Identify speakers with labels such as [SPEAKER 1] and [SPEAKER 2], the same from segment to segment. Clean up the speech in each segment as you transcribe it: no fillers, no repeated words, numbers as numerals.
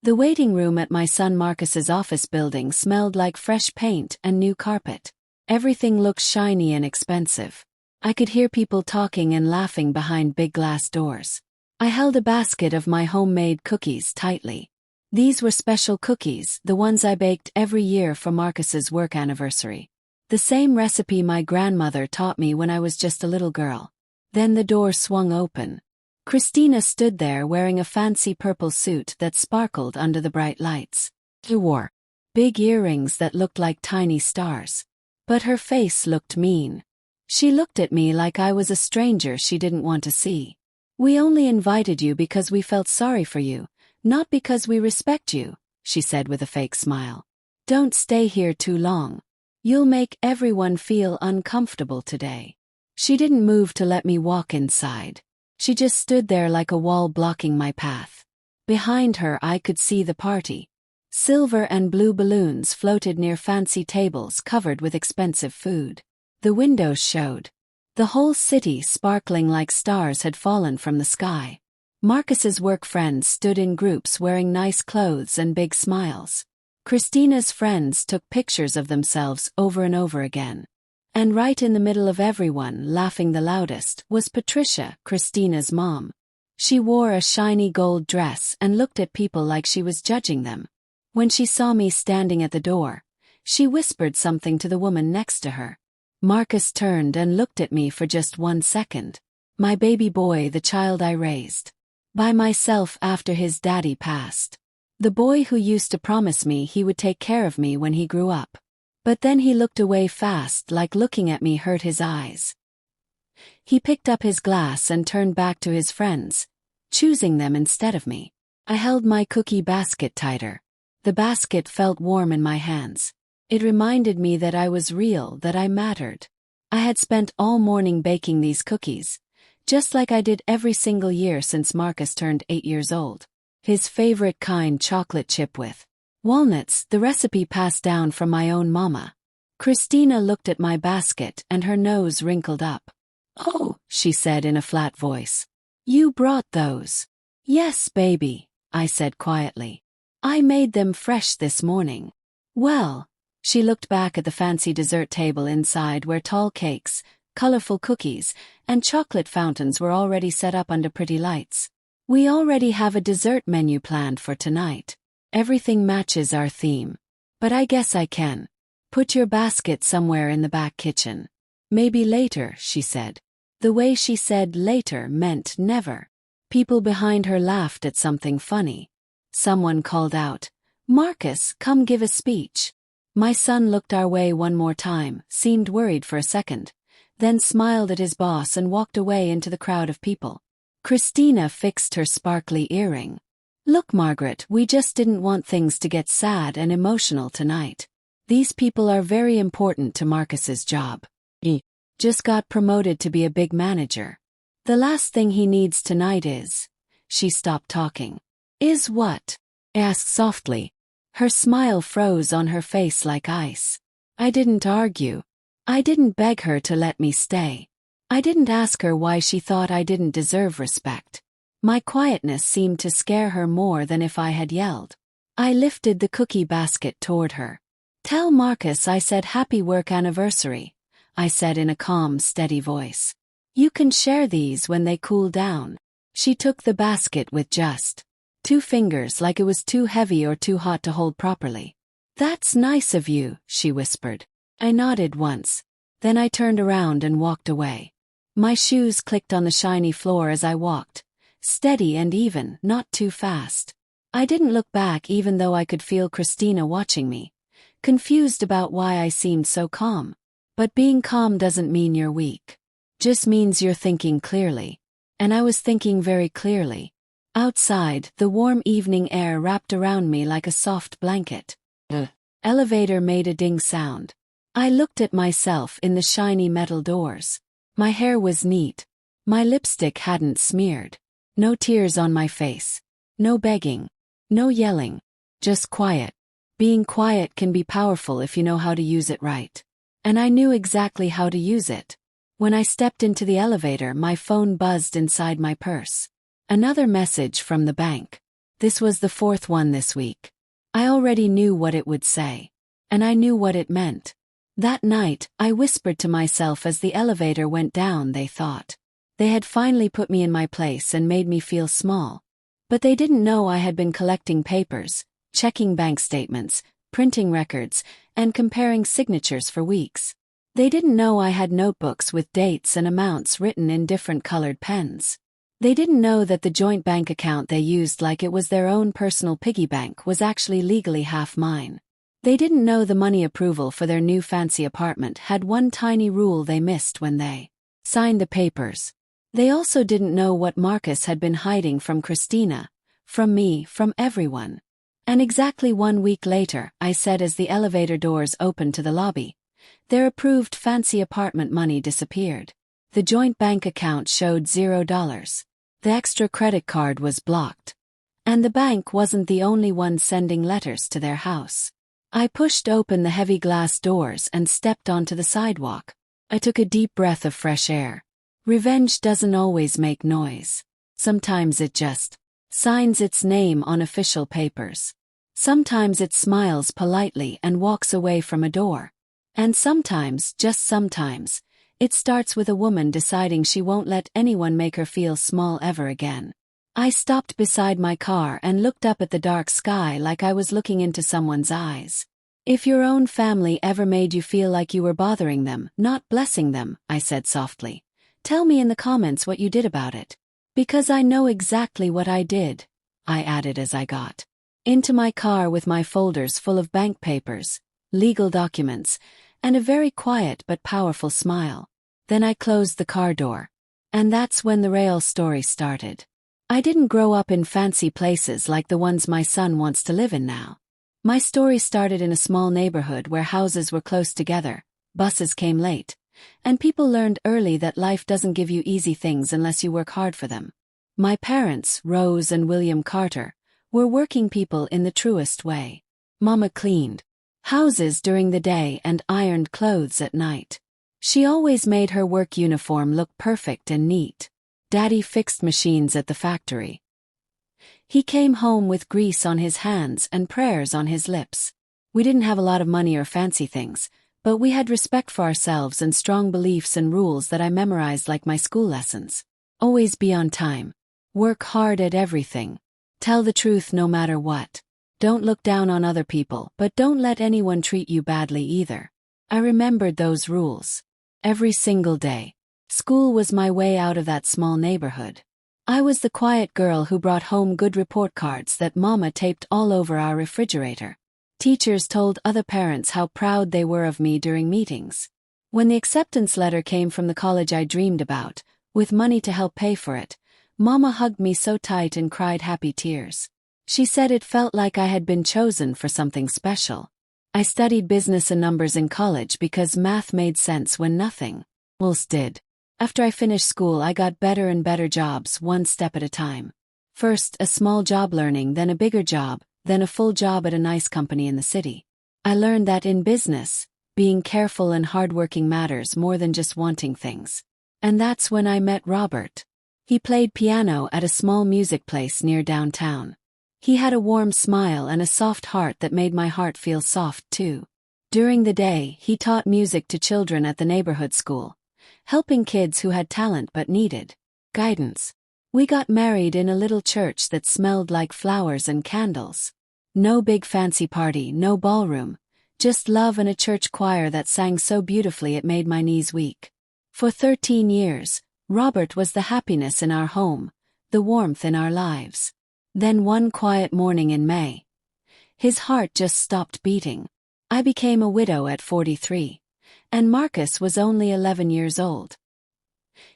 [SPEAKER 1] The waiting room at my son Marcus's office building smelled like fresh paint and new carpet. Everything looked shiny and expensive. I could hear people talking and laughing behind big glass doors. I held a basket of my homemade cookies tightly. These were special cookies, the ones I baked every year for Marcus's work anniversary. The same recipe my grandmother taught me when I was just a little girl. Then the door swung open. Christina stood there wearing a fancy purple suit that sparkled under the bright lights. She wore big earrings that looked like tiny stars. But her face looked mean. She looked at me like I was a stranger she didn't want to see. "We only invited you because we felt sorry for you, not because we respect you," she said with a fake smile. "Don't stay here too long. You'll make everyone feel uncomfortable today." She didn't move to let me walk inside. She just stood there like a wall blocking my path. Behind her I could see the party. Silver and blue balloons floated near fancy tables covered with expensive food. The windows showed the whole city sparkling like stars had fallen from the sky. Marcus's work friends stood in groups wearing nice clothes and big smiles. Christina's friends took pictures of themselves over and over again. And right in the middle of everyone, laughing the loudest, was Patricia, Christina's mom. She wore a shiny gold dress and looked at people like she was judging them. When she saw me standing at the door, she whispered something to the woman next to her. Marcus turned and looked at me for just 1 second. My baby boy, the child I raised by myself after his daddy passed. The boy who used to promise me he would take care of me when he grew up. But then he looked away fast, like looking at me hurt his eyes. He picked up his glass and turned back to his friends, choosing them instead of me. I held my cookie basket tighter. The basket felt warm in my hands. It reminded me that I was real, that I mattered. I had spent all morning baking these cookies, just like I did every single year since Marcus turned 8 years old. His favorite kind, chocolate chip with walnuts, the recipe passed down from my own mama. Christina looked at my basket and her nose wrinkled up. "Oh," she said in a flat voice. "You brought those?" "Yes, baby," I said quietly. "I made them fresh this morning." "Well," she looked back at the fancy dessert table inside where tall cakes, colorful cookies, and chocolate fountains were already set up under pretty lights. "We already have a dessert menu planned for tonight. Everything matches our theme. But I guess I can put your basket somewhere in the back kitchen." "Maybe later," she said. The way she said later meant never. People behind her laughed at something funny. Someone called out, "Marcus, come give a speech." My son looked our way one more time, seemed worried for a second, then smiled at his boss and walked away into the crowd of people. Christina fixed her sparkly earring. "Look, Margaret, we just didn't want things to get sad and emotional tonight. These people are very important to Marcus's job. He just got promoted to be a big manager. The last thing he needs tonight is..." She stopped talking. "Is what?" I asked softly. Her smile froze on her face like ice. I didn't argue. I didn't beg her to let me stay. I didn't ask her why she thought I didn't deserve respect. My quietness seemed to scare her more than if I had yelled. I lifted the cookie basket toward her. "Tell Marcus I said happy work anniversary," I said in a calm, steady voice. "You can share these when they cool down." She took the basket with just 2 fingers, like it was too heavy or too hot to hold properly. "That's nice of you," she whispered. I nodded once. Then I turned around and walked away. My shoes clicked on the shiny floor as I walked. Steady and even, not too fast. I didn't look back even though I could feel Christina watching me, confused about why I seemed so calm. But being calm doesn't mean you're weak. Just means you're thinking clearly. And I was thinking very clearly. Outside, the warm evening air wrapped around me like a soft blanket. The elevator made a ding sound. I looked at myself in the shiny metal doors. My hair was neat. My lipstick hadn't smeared. No tears on my face. No begging. No yelling. Just quiet. Being quiet can be powerful if you know how to use it right. And I knew exactly how to use it. When I stepped into the elevator, my phone buzzed inside my purse. Another message from the bank. This was the fourth one this week. I already knew what it would say. And I knew what it meant. That night, I whispered to myself as the elevator went down, they thought. They had finally put me in my place and made me feel small. But they didn't know I had been collecting papers, checking bank statements, printing records, and comparing signatures for weeks. They didn't know I had notebooks with dates and amounts written in different colored pens. They didn't know that the joint bank account they used like it was their own personal piggy bank was actually legally half mine. They didn't know the money approval for their new fancy apartment had one tiny rule they missed when they signed the papers. They also didn't know what Marcus had been hiding from Christina, from me, from everyone. And exactly 1 week later, I said as the elevator doors opened to the lobby, their approved fancy apartment money disappeared. The joint bank account showed $0. The extra credit card was blocked. And the bank wasn't the only one sending letters to their house. I pushed open the heavy glass doors and stepped onto the sidewalk. I took a deep breath of fresh air. Revenge doesn't always make noise. Sometimes it just signs its name on official papers. Sometimes it smiles politely and walks away from a door. And sometimes, just sometimes, it starts with a woman deciding she won't let anyone make her feel small ever again. I stopped beside my car and looked up at the dark sky like I was looking into someone's eyes. If your own family ever made you feel like you were bothering them, not blessing them, I said softly, tell me in the comments what you did about it. Because I know exactly what I did, I added as I got into my car with my folders full of bank papers, legal documents, and a very quiet but powerful smile. Then I closed the car door. And that's when the real story started. I didn't grow up in fancy places like the ones my son wants to live in now. My story started in a small neighborhood where houses were close together, buses came late, and people learned early that life doesn't give you easy things unless you work hard for them. My parents, Rose and William Carter, were working people in the truest way. Mama cleaned houses during the day and ironed clothes at night. She always made her work uniform look perfect and neat. Daddy fixed machines at the factory. He came home with grease on his hands and prayers on his lips. We didn't have a lot of money or fancy things, but we had respect for ourselves and strong beliefs and rules that I memorized like my school lessons. Always be on time. Work hard at everything. Tell the truth no matter what. Don't look down on other people, but don't let anyone treat you badly either. I remembered those rules. Every single day. School was my way out of that small neighborhood. I was the quiet girl who brought home good report cards that Mama taped all over our refrigerator. Teachers told other parents how proud they were of me during meetings. When the acceptance letter came from the college I dreamed about, with money to help pay for it, Mama hugged me so tight and cried happy tears. She said it felt like I had been chosen for something special. I studied business and numbers in college because math made sense when nothing else did. After I finished school, I got better and better jobs one step at a time. First, a small job learning, then a bigger job, then a full job at a nice company in the city. I learned that in business, being careful and hardworking matters more than just wanting things. And that's when I met Robert. He played piano at a small music place near downtown. He had a warm smile and a soft heart that made my heart feel soft too. During the day, he taught music to children at the neighborhood school, helping kids who had talent but needed guidance. We got married in a little church that smelled like flowers and candles. No big fancy party, no ballroom, just love and a church choir that sang so beautifully it made my knees weak. For 13 years, Robert was the happiness in our home, the warmth in our lives. Then one quiet morning in May, his heart just stopped beating. I became a widow at 43, and Marcus was only 11 years old.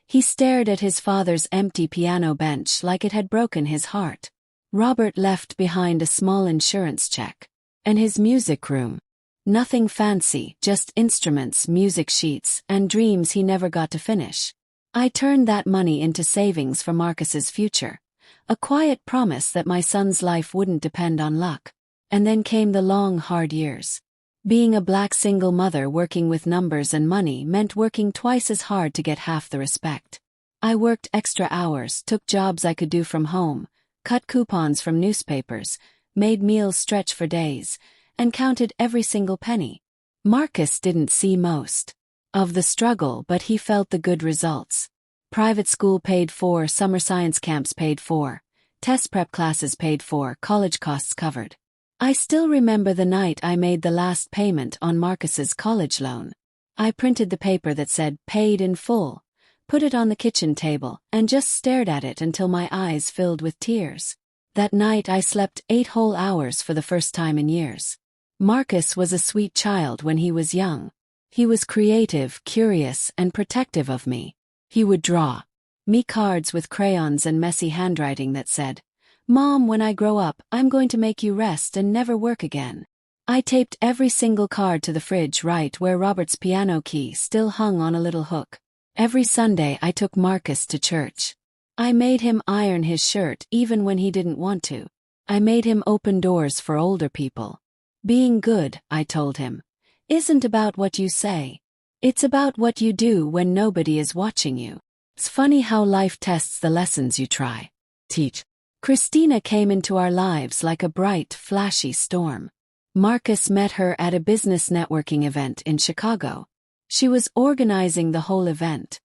[SPEAKER 1] He stared at his father's empty piano bench like it had broken his heart. Robert left behind a small insurance check. And his music room. Nothing fancy, just instruments, music sheets, and dreams he never got to finish. I turned that money into savings for Marcus's future. A quiet promise that my son's life wouldn't depend on luck. And then came the long, hard years. Being a black single mother working with numbers and money meant working twice as hard to get half the respect. I worked extra hours, took jobs I could do from home, cut coupons from newspapers, made meals stretch for days, and counted every single penny. Marcus didn't see most of the struggle, but he felt the good results. Private school paid for, summer science camps paid for, test prep classes paid for, college costs covered. I still remember the night I made the last payment on Marcus's college loan. I printed the paper that said "paid in full," put it on the kitchen table, and just stared at it until my eyes filled with tears. That night I slept 8 whole hours for the first time in years. Marcus was a sweet child when he was young. He was creative, curious, and protective of me. He would draw me cards with crayons and messy handwriting that said, "Mom, when I grow up, I'm going to make you rest and never work again." I taped every single card to the fridge right where Robert's piano key still hung on a little hook. Every Sunday I took Marcus to church. I made him iron his shirt even when he didn't want to. I made him open doors for older people. Being good, I told him, isn't about what you say. It's about what you do when nobody is watching you. It's funny how life tests the lessons you try. Teach. Christina came into our lives like a bright, flashy storm. Marcus met her at a business networking event in Chicago. She was organizing the whole event.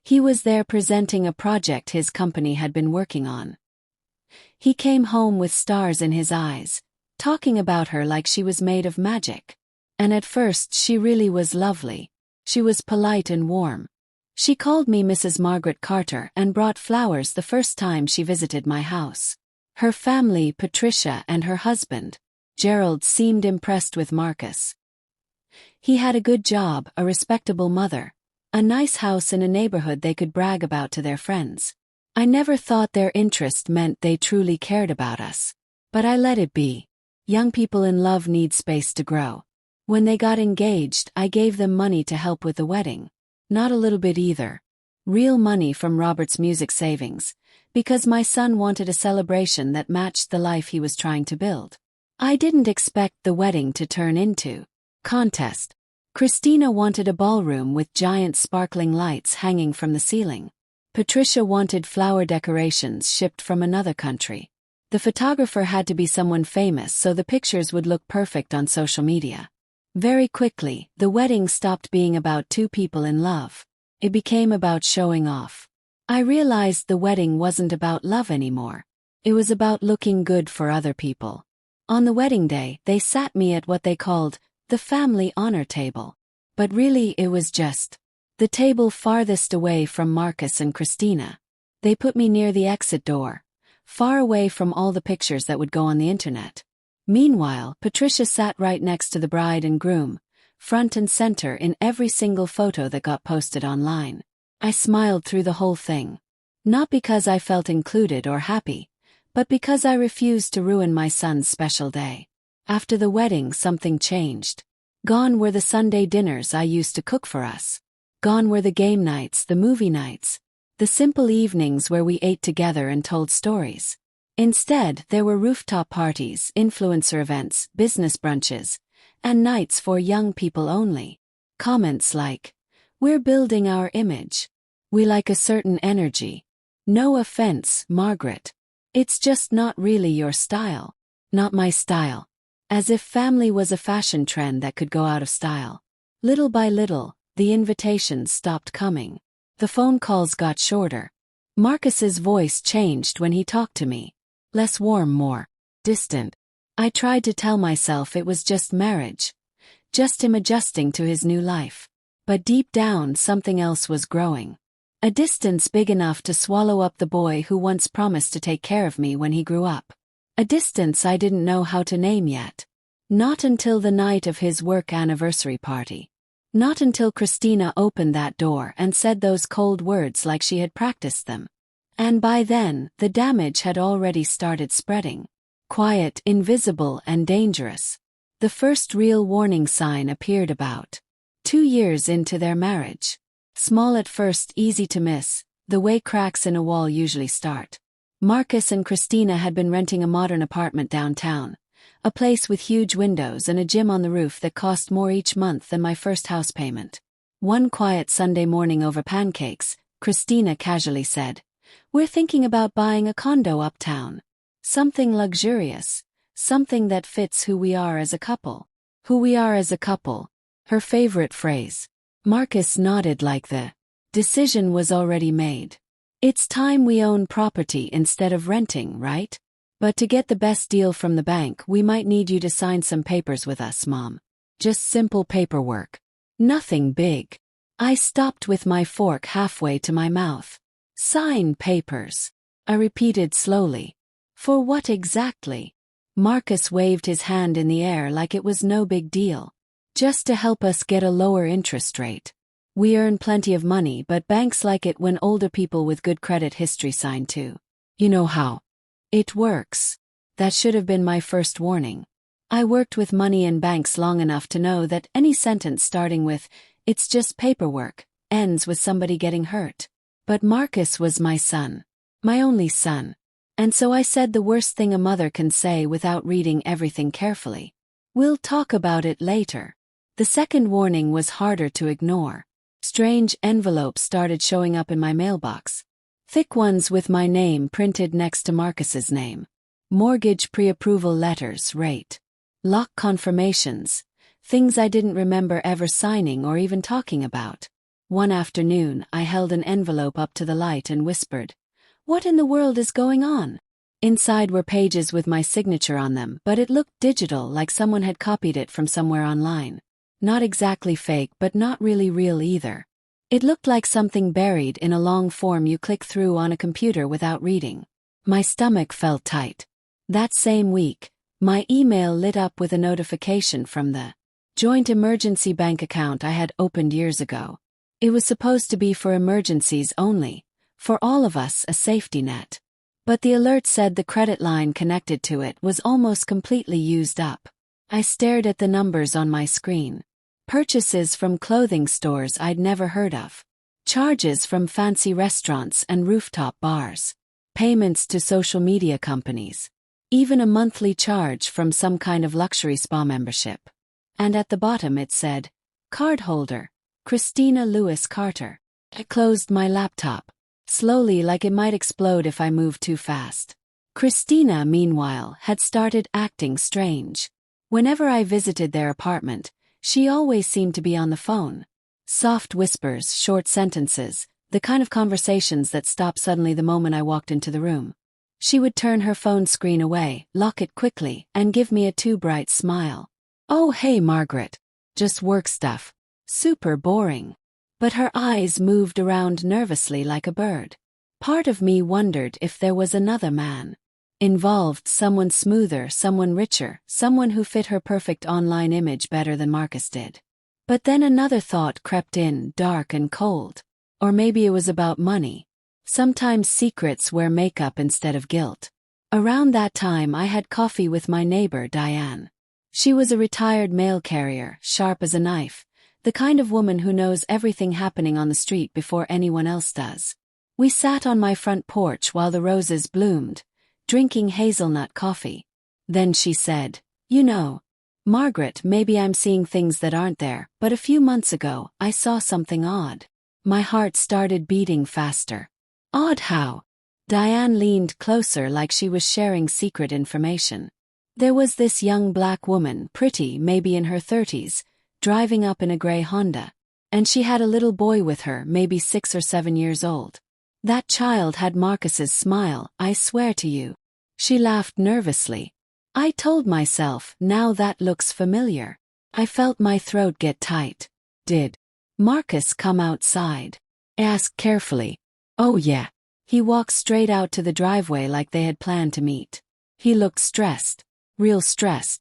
[SPEAKER 1] He was there presenting a project his company had been working on. He came home with stars in his eyes, talking about her like she was made of magic. And at first she really was lovely. She was polite and warm. She called me Mrs. Margaret Carter and brought flowers the first time she visited my house. Her family, Patricia and her husband, Gerald, seemed impressed with Marcus. He had a good job, a respectable mother, a nice house in a neighborhood they could brag about to their friends. I never thought their interest meant they truly cared about us. But I let it be. Young people in love need space to grow. When they got engaged, I gave them money to help with the wedding. Not a little bit either. Real money from Robert's music savings, because my son wanted a celebration that matched the life he was trying to build. I didn't expect the wedding to turn into contest. Christina wanted a ballroom with giant sparkling lights hanging from the ceiling. Patricia wanted flower decorations shipped from another country. The photographer had to be someone famous so the pictures would look perfect on social media. Very quickly, the wedding stopped being about two people in love. It became about showing off. I realized the wedding wasn't about love anymore. It was about looking good for other people. On the wedding day, they sat me at what they called the family honor table. But really it was just the table farthest away from Marcus and Christina. They put me near the exit door, far away from all the pictures that would go on the internet. Meanwhile, Patricia sat right next to the bride and groom, front and center in every single photo that got posted online. I smiled through the whole thing. Not because I felt included or happy, but because I refused to ruin my son's special day. After the wedding, something changed. Gone were the Sunday dinners I used to cook for us. Gone were the game nights, the movie nights, the simple evenings where we ate together and told stories. Instead, there were rooftop parties, influencer events, business brunches, and nights for young people only. Comments like, "We're building our image. We like a certain energy. No offense, Margaret. It's just not really your style." Not my style. As if family was a fashion trend that could go out of style. Little by little, the invitations stopped coming. The phone calls got shorter. Marcus's voice changed when he talked to me. Less warm, more distant. I tried to tell myself it was just marriage. Just him adjusting to his new life. But deep down something else was growing. A distance big enough to swallow up the boy who once promised to take care of me when he grew up. A distance I didn't know how to name yet. Not until the night of his work anniversary party. Not until Christina opened that door and said those cold words like she had practiced them. And by then, the damage had already started spreading. Quiet, invisible, and dangerous. The first real warning sign appeared about 2 years into their marriage. Small at first, easy to miss, the way cracks in a wall usually start. Marcus and Christina had been renting a modern apartment downtown, a place with huge windows and a gym on the roof that cost more each month than my first house payment. One quiet Sunday morning over pancakes, Christina casually said, "We're thinking about buying a condo uptown." Something luxurious. Something that fits who we are as a couple. Who we are as a couple. Her favorite phrase. Marcus nodded like the decision was already made. It's time we own property instead of renting, right? But to get the best deal from the bank, we might need you to sign some papers with us, Mom. Just simple paperwork. Nothing big. I stopped with my fork halfway to my mouth. Sign papers. I repeated slowly. For what exactly? Marcus waved his hand in the air like it was no big deal. Just to help us get a lower interest rate. We earn plenty of money, but banks like it when older people with good credit history sign too. You know how it works. That should have been my first warning. I worked with money and banks long enough to know that any sentence starting with, "It's just paperwork," ends with somebody getting hurt. But Marcus was my son. My only son. And so I said the worst thing a mother can say without reading everything carefully. We'll talk about it later. The second warning was harder to ignore. Strange envelopes started showing up in my mailbox. Thick ones with my name printed next to Marcus's name. Mortgage pre-approval letters, rate. Lock confirmations. Things I didn't remember ever signing or even talking about. One afternoon, I held an envelope up to the light and whispered, "What in the world is going on?" Inside were pages with my signature on them, but it looked digital, like someone had copied it from somewhere online. Not exactly fake, but not really real either. It looked like something buried in a long form you click through on a computer without reading. My stomach felt tight. That same week, my email lit up with a notification from the joint emergency bank account I had opened years ago. It was supposed to be for emergencies only. For all of us, a safety net. But the alert said the credit line connected to it was almost completely used up. I stared at the numbers on my screen. Purchases from clothing stores I'd never heard of. Charges from fancy restaurants and rooftop bars. Payments to social media companies. Even a monthly charge from some kind of luxury spa membership. And at the bottom it said, "Cardholder, Christina Lewis Carter." I closed my laptop. Slowly, like it might explode if I moved too fast. Christina, meanwhile, had started acting strange. Whenever I visited their apartment, she always seemed to be on the phone. Soft whispers, short sentences, the kind of conversations that stopped suddenly the moment I walked into the room. She would turn her phone screen away, lock it quickly, and give me a too bright smile. "Oh hey Margaret. Just work stuff. Super boring." But her eyes moved around nervously like a bird. Part of me wondered if there was another man involved, someone smoother, someone richer, someone who fit her perfect online image better than Marcus did. But then another thought crept in, dark and cold. Or maybe it was about money. Sometimes secrets wear makeup instead of guilt. Around that time I had coffee with my neighbor Diane. She was a retired mail carrier, sharp as a knife. The kind of woman who knows everything happening on the street before anyone else does. We sat on my front porch while the roses bloomed, drinking hazelnut coffee. Then she said, "You know, Margaret, maybe I'm seeing things that aren't there, but a few months ago, I saw something odd." My heart started beating faster. "Odd how?" Diane leaned closer like she was sharing secret information. "There was this young black woman, pretty, maybe in her 30s, driving up in a gray Honda. And she had a little boy with her, maybe 6 or 7 years old. That child had Marcus's smile, I swear to you." She laughed nervously. I told myself, now that looks familiar. I felt my throat get tight. "Did Marcus come outside?" I asked carefully. "Oh yeah." He walked straight out to the driveway like they had planned to meet. He looked stressed. Real stressed.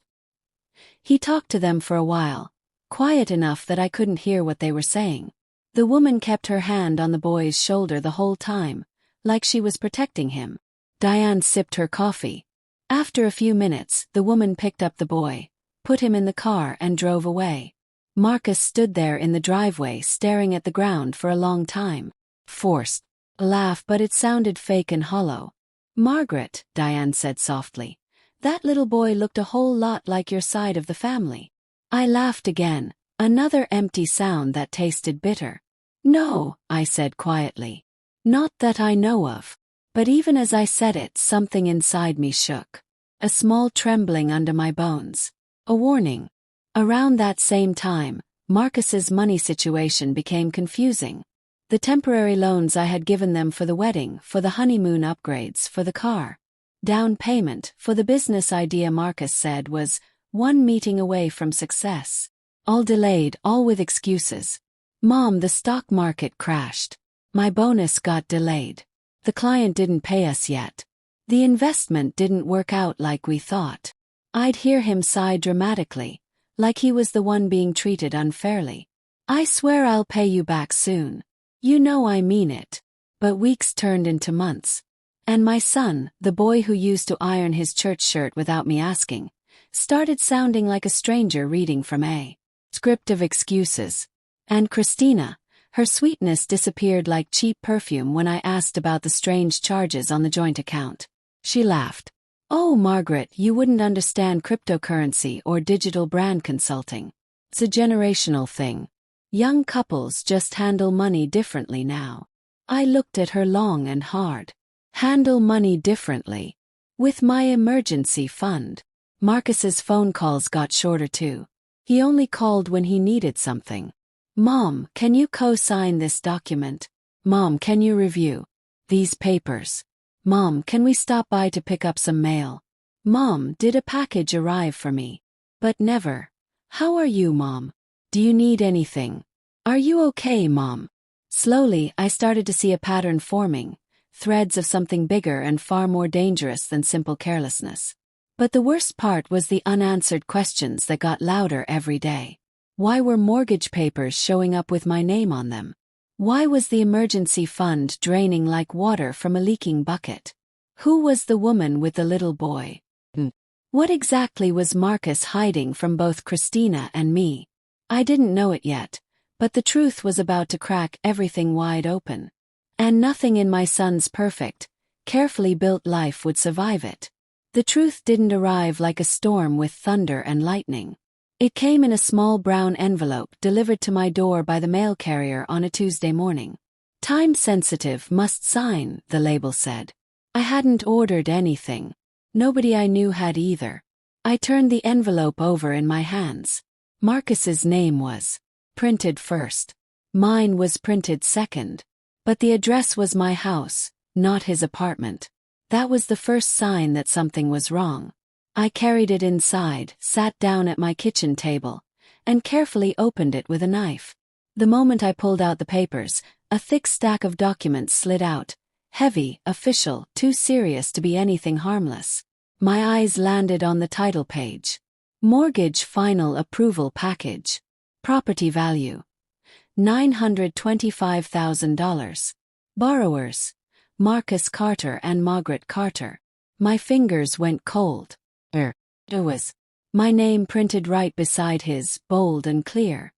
[SPEAKER 1] He talked to them for a while. Quiet enough that I couldn't hear what they were saying. The woman kept her hand on the boy's shoulder the whole time, like she was protecting him. Diane sipped her coffee. After a few minutes, the woman picked up the boy, put him in the car and drove away. Marcus stood there in the driveway staring at the ground for a long time. Forced a laugh, but it sounded fake and hollow. "Margaret," Diane said softly, "that little boy looked a whole lot like your side of the family." I laughed again, another empty sound that tasted bitter. "No," I said quietly. "Not that I know of." But even as I said it, something inside me shook. A small trembling under my bones. A warning. Around that same time, Marcus's money situation became confusing. The temporary loans I had given them for the wedding, for the honeymoon upgrades, for the car. Down payment, for the business idea Marcus said was one meeting away from success. All delayed, all with excuses. Mom, the stock market crashed. My bonus got delayed. The client didn't pay us yet. The investment didn't work out like we thought. I'd hear him sigh dramatically, like he was the one being treated unfairly. I swear I'll pay you back soon. You know I mean it. But weeks turned into months. And my son, the boy who used to iron his church shirt without me asking, started sounding like a stranger reading from a script of excuses. And Christina, her sweetness disappeared like cheap perfume when I asked about the strange charges on the joint account. She laughed. Oh, Margaret, you wouldn't understand cryptocurrency or digital brand consulting. It's a generational thing. Young couples just handle money differently now. I looked at her long and hard. Handle money differently. With my emergency fund. Marcus's phone calls got shorter too. He only called when he needed something. Mom, can you co-sign this document? Mom, can you review these papers? Mom, can we stop by to pick up some mail? Mom, did a package arrive for me? But never. How are you, Mom? Do you need anything? Are you okay, Mom? Slowly, I started to see a pattern forming, threads of something bigger and far more dangerous than simple carelessness. But the worst part was the unanswered questions that got louder every day. Why were mortgage papers showing up with my name on them? Why was the emergency fund draining like water from a leaking bucket? Who was the woman with the little boy? What exactly was Marcus hiding from both Christina and me? I didn't know it yet, but the truth was about to crack everything wide open. And nothing in my son's perfect, carefully built life would survive it. The truth didn't arrive like a storm with thunder and lightning. It came in a small brown envelope delivered to my door by the mail carrier on a Tuesday morning. Time sensitive, must sign, the label said. I hadn't ordered anything. Nobody I knew had either. I turned the envelope over in my hands. Marcus's name was printed first. Mine was printed second. But the address was my house, not his apartment. That was the first sign that something was wrong. I carried it inside, sat down at my kitchen table, and carefully opened it with a knife. The moment I pulled out the papers, a thick stack of documents slid out. Heavy, official, too serious to be anything harmless. My eyes landed on the title page. Mortgage Final Approval Package. Property value. $925,000. Borrowers. Marcus Carter and Margaret Carter. My fingers went cold. There was my name printed right beside his, bold and clear.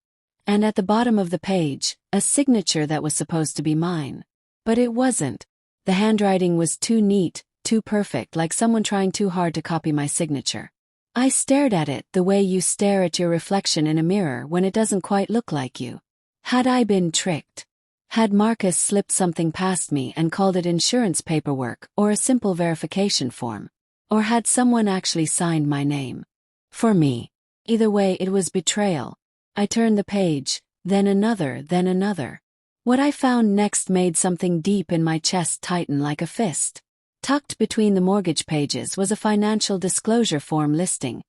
[SPEAKER 1] And at the bottom of the page, a signature that was supposed to be mine. But it wasn't. The handwriting was too neat, too perfect, like someone trying too hard to copy my signature. I stared at it the way you stare at your reflection in a mirror when it doesn't quite look like you. Had I been tricked? Had Marcus slipped something past me and called it insurance paperwork or a simple verification form? Or had someone actually signed my name? For me. Either way, it was betrayal. I turned the page, then another, then another. What I found next made something deep in my chest tighten like a fist. Tucked between the mortgage pages was a financial disclosure form listing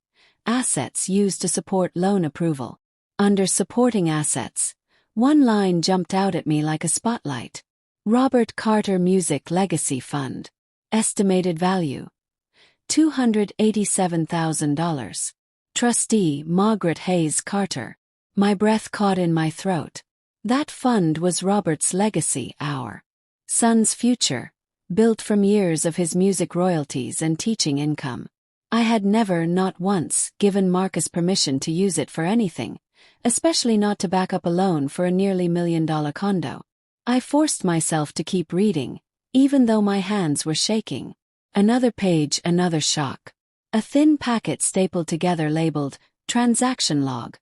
[SPEAKER 1] assets used to support loan approval. Under supporting assets, one line jumped out at me like a spotlight. Robert Carter Music Legacy Fund. Estimated value. $287,000. Trustee Margaret Hayes Carter. My breath caught in my throat. That fund was Robert's legacy, our son's future, built from years of his music royalties and teaching income. I had never, not once, given Marcus permission to use it for anything, especially not to back up a loan for a nearly $1 million condo. I forced myself to keep reading, even though my hands were shaking. Another page, another shock. A thin packet stapled together labeled, Transaction Log.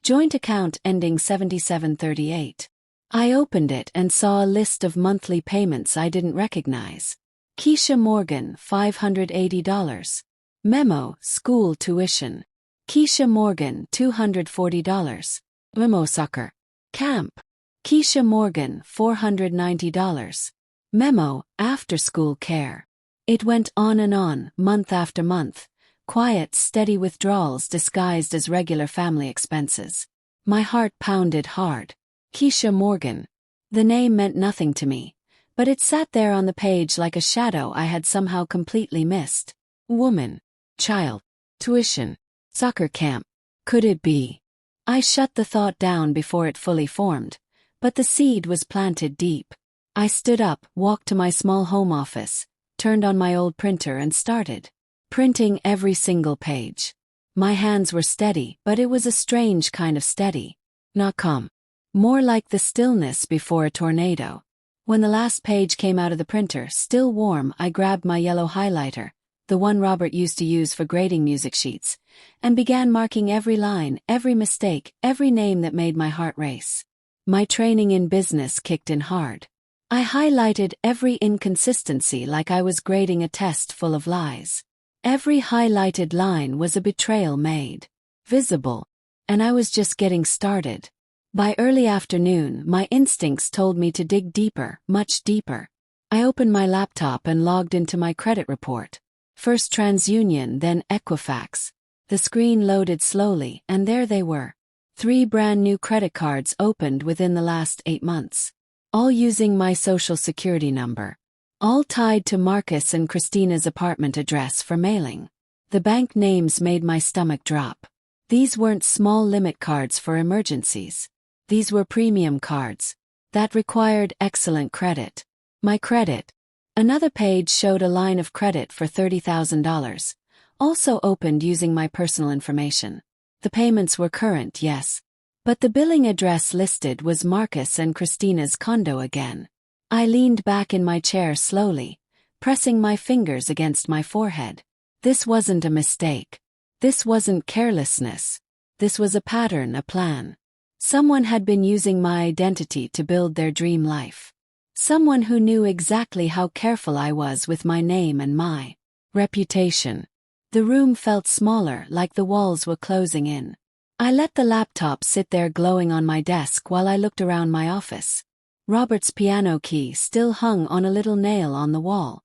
[SPEAKER 1] Joint account ending 7738. I opened it and saw a list of monthly payments I didn't recognize. Keisha Morgan, $580. Memo, school tuition. Keisha Morgan, $240. Memo, soccer camp. Keisha Morgan, $490. Memo, after-school care. It went on, month after month. Quiet, steady withdrawals disguised as regular family expenses. My heart pounded hard. Keisha Morgan. The name meant nothing to me, but it sat there on the page like a shadow I had somehow completely missed. Woman. Child. Tuition. Soccer camp. Could it be? I shut the thought down before it fully formed, but the seed was planted deep. I stood up, walked to my small home office, turned on my old printer and started printing every single page. My hands were steady, but it was a strange kind of steady. Not calm. More like the stillness before a tornado. When the last page came out of the printer, still warm, I grabbed my yellow highlighter, the one Robert used to use for grading music sheets, and began marking every line, every mistake, every name that made my heart race. My training in business kicked in hard. I highlighted every inconsistency like I was grading a test full of lies. Every highlighted line was a betrayal made visible, and I was just getting started. By early afternoon, my instincts told me to dig deeper, much deeper. I opened my laptop and logged into my credit report. First TransUnion, then Equifax. The screen loaded slowly, and there they were. 3 brand new credit cards opened within the last 8 months. All using my social security number. All tied to Marcus and Christina's apartment address for mailing. The bank names made my stomach drop. These weren't small limit cards for emergencies. These were premium cards that required excellent credit. My credit. Another page showed a line of credit for $30,000, also opened using my personal information. The payments were current, yes, but the billing address listed was Marcus and Christina's condo again. I leaned back in my chair slowly, pressing my fingers against my forehead. This wasn't a mistake. This wasn't carelessness. This was a pattern, a plan. Someone had been using my identity to build their dream life. Someone who knew exactly how careful I was with my name and my reputation. The room felt smaller, like the walls were closing in. I let the laptop sit there glowing on my desk while I looked around my office. Robert's piano key still hung on a little nail on the wall.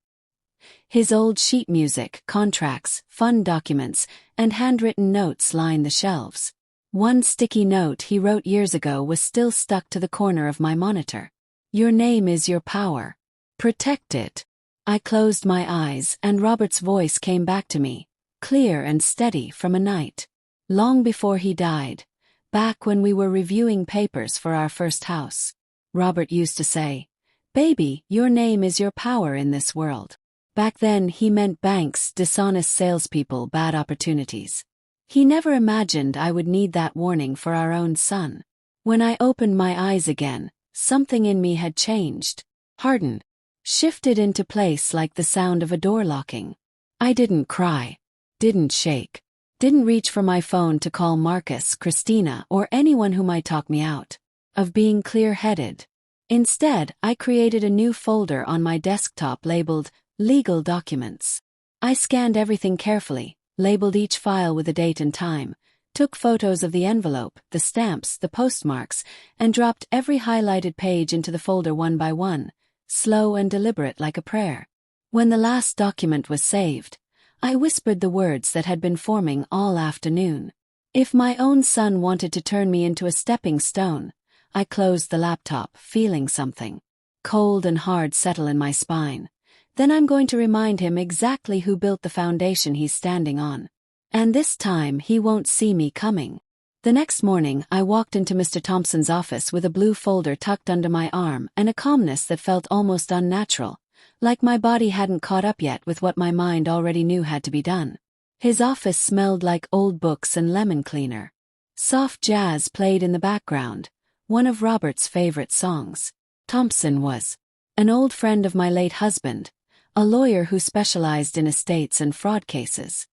[SPEAKER 1] His old sheet music, contracts, fund documents, and handwritten notes lined the shelves. One sticky note he wrote years ago was still stuck to the corner of my monitor. Your name is your power. Protect it. I closed my eyes, and Robert's voice came back to me, clear and steady from a night. Long before he died, back when we were reviewing papers for our first house. Robert used to say, "Baby, your name is your power in this world." Back then he meant banks, dishonest salespeople, bad opportunities. He never imagined I would need that warning for our own son. When I opened my eyes again, something in me had changed, hardened, shifted into place like the sound of a door locking. I didn't cry, didn't shake, didn't reach for my phone to call Marcus, Christina, or anyone who might talk me out of being clear-headed. Instead, I created a new folder on my desktop labeled Legal Documents. I scanned everything carefully, labeled each file with a date and time, took photos of the envelope, the stamps, the postmarks, and dropped every highlighted page into the folder one by one, slow and deliberate like a prayer. When the last document was saved, I whispered the words that had been forming all afternoon. If my own son wanted to turn me into a stepping stone, I closed the laptop, feeling something cold and hard settle in my spine. Then I'm going to remind him exactly who built the foundation he's standing on. And this time he won't see me coming. The next morning I walked into Mr. Thompson's office with a blue folder tucked under my arm and a calmness that felt almost unnatural, like my body hadn't caught up yet with what my mind already knew had to be done. His office smelled like old books and lemon cleaner. Soft jazz played in the background, one of Robert's favorite songs. Thompson was an old friend of my late husband, a lawyer who specialized in estates and fraud cases.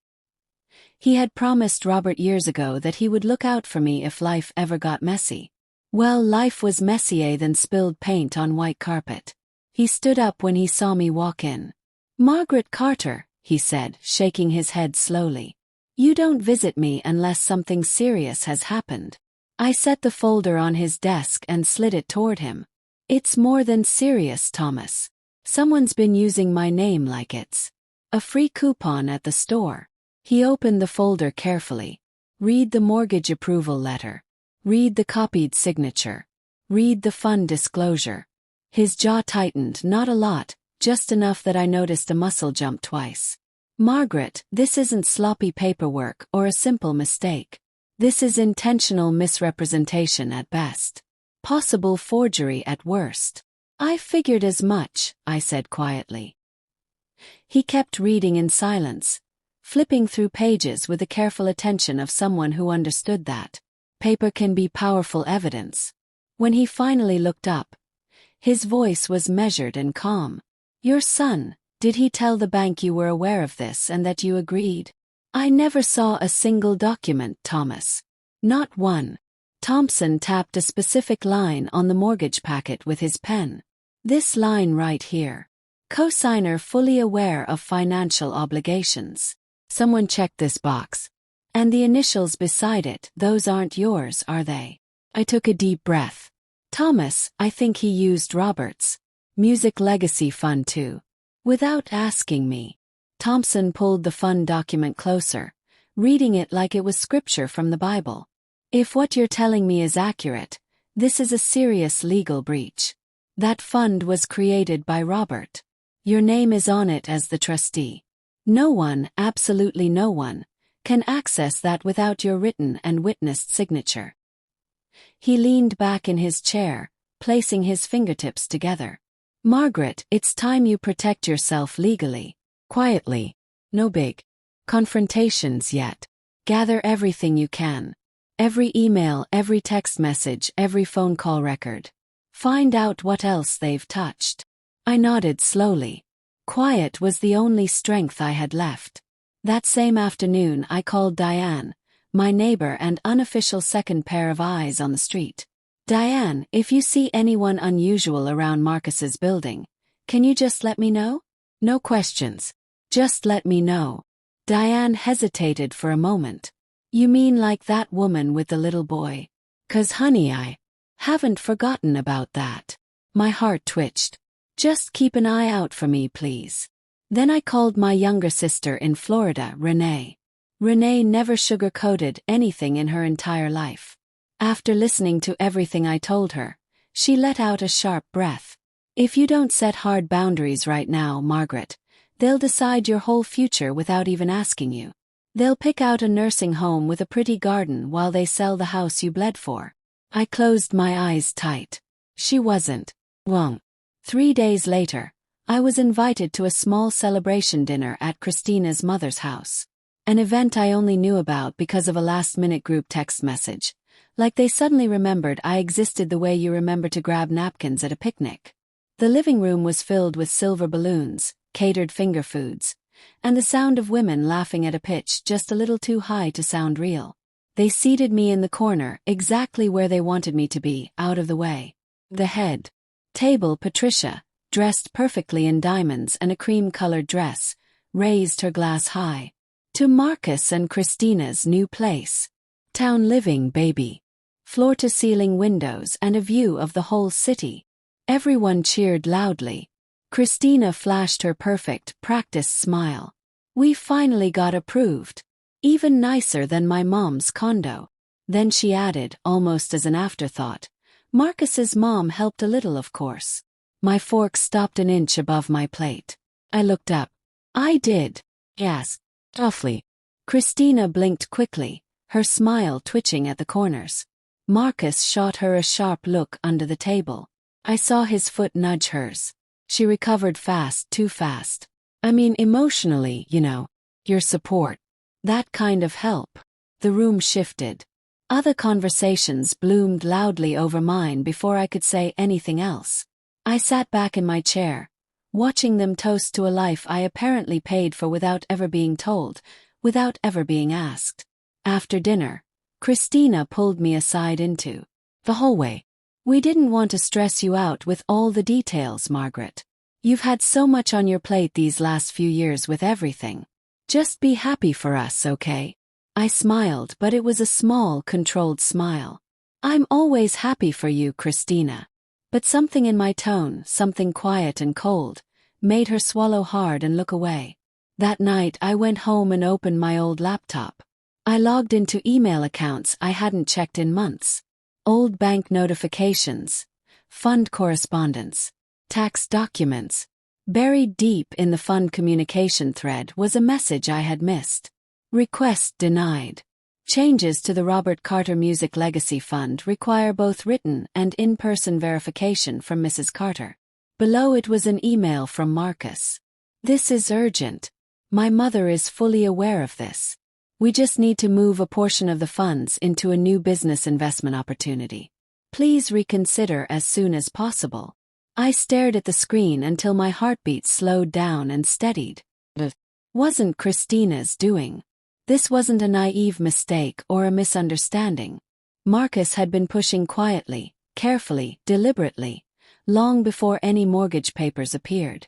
[SPEAKER 1] He had promised Robert years ago that he would look out for me if life ever got messy. Well, life was messier than spilled paint on white carpet. He stood up when he saw me walk in. Margaret Carter, he said, shaking his head slowly. You don't visit me unless something serious has happened. I set the folder on his desk and slid it toward him. It's more than serious, Thomas. Someone's been using my name like it's a free coupon at the store. He opened the folder carefully. Read the mortgage approval letter. Read the copied signature. Read the fund disclosure. His jaw tightened, not a lot, just enough that I noticed a muscle jump twice. Margaret, this isn't sloppy paperwork or a simple mistake. This is intentional misrepresentation at best. Possible forgery at worst. I figured as much, I said quietly. He kept reading in silence, flipping through pages with the careful attention of someone who understood that paper can be powerful evidence. When he finally looked up, his voice was measured and calm. Your son, did he tell the bank you were aware of this and that you agreed? I never saw a single document, Thomas. Not one. Thompson tapped a specific line on the mortgage packet with his pen. This line right here. Cosigner fully aware of financial obligations. Someone checked this box. And the initials beside it, those aren't yours, are they? I took a deep breath. Thomas, I think he used Robert's Music Legacy Fund too. Without asking me. Thompson pulled the fund document closer, reading it like it was scripture from the Bible. If what you're telling me is accurate, this is a serious legal breach. That fund was created by Robert. Your name is on it as the trustee. No one, absolutely no one, can access that without your written and witnessed signature. He leaned back in his chair, placing his fingertips together. Margaret, it's time you protect yourself legally. Quietly. No big confrontations yet. Gather everything you can. Every email, every text message, every phone call record. Find out what else they've touched. I nodded slowly. Quiet was the only strength I had left. That same afternoon I called Diane, my neighbor and unofficial second pair of eyes on the street. Diane, if you see anyone unusual around Marcus's building, can you just let me know? No questions. Just let me know. Diane hesitated for a moment. You mean like that woman with the little boy? 'Cause honey, I haven't forgotten about that. My heart twitched. Just keep an eye out for me, please. Then I called my younger sister in Florida, Renee. Renee never sugar-coated anything in her entire life. After listening to everything I told her, she let out a sharp breath. If you don't set hard boundaries right now, Margaret, they'll decide your whole future without even asking you. They'll pick out a nursing home with a pretty garden while they sell the house you bled for. I closed my eyes tight. She wasn't wrong. 3 days later, I was invited to a small celebration dinner at Christina's mother's house. An event I only knew about because of a last-minute group text message. Like they suddenly remembered I existed the way you remember to grab napkins at a picnic. The living room was filled with silver balloons, catered finger foods, and the sound of women laughing at a pitch just a little too high to sound real. They seated me in the corner, exactly where they wanted me to be, out of the way. The head table, Patricia, dressed perfectly in diamonds and a cream-colored dress, raised her glass high. To Marcus and Christina's new place. Town living, baby. Floor-to-ceiling windows and a view of the whole city. Everyone cheered loudly. Christina flashed her perfect, practiced smile. We finally got approved. Even nicer than my mom's condo. Then she added, almost as an afterthought, Marcus's mom helped a little, of course. My fork stopped an inch above my plate. I looked up. I did. Yes. Awfully. Christina blinked quickly, her smile twitching at the corners. Marcus shot her a sharp look under the table. I saw his foot nudge hers. She recovered fast, too fast. I mean emotionally, you know. Your support. That kind of help. The room shifted. Other conversations bloomed loudly over mine before I could say anything else. I sat back in my chair, watching them toast to a life I apparently paid for without ever being told, without ever being asked. After dinner, Christina pulled me aside into the hallway. We didn't want to stress you out with all the details, Margaret. You've had so much on your plate these last few years with everything. Just be happy for us, okay? I smiled, but it was a small, controlled smile. I'm always happy for you, Christina. But something in my tone, something quiet and cold, made her swallow hard and look away. That night I went home and opened my old laptop. I logged into email accounts I hadn't checked in months. Old bank notifications, fund correspondence, tax documents. Buried deep in the fund communication thread was a message I had missed. Request denied. Changes to the Robert Carter Music Legacy Fund require both written and in-person verification from Mrs. Carter. Below it was an email from Marcus. This is urgent. My mother is fully aware of this. We just need to move a portion of the funds into a new business investment opportunity. Please reconsider as soon as possible. I stared at the screen until my heartbeat slowed down and steadied. It wasn't Christina's doing. This wasn't a naive mistake or a misunderstanding. Marcus had been pushing quietly, carefully, deliberately, long before any mortgage papers appeared.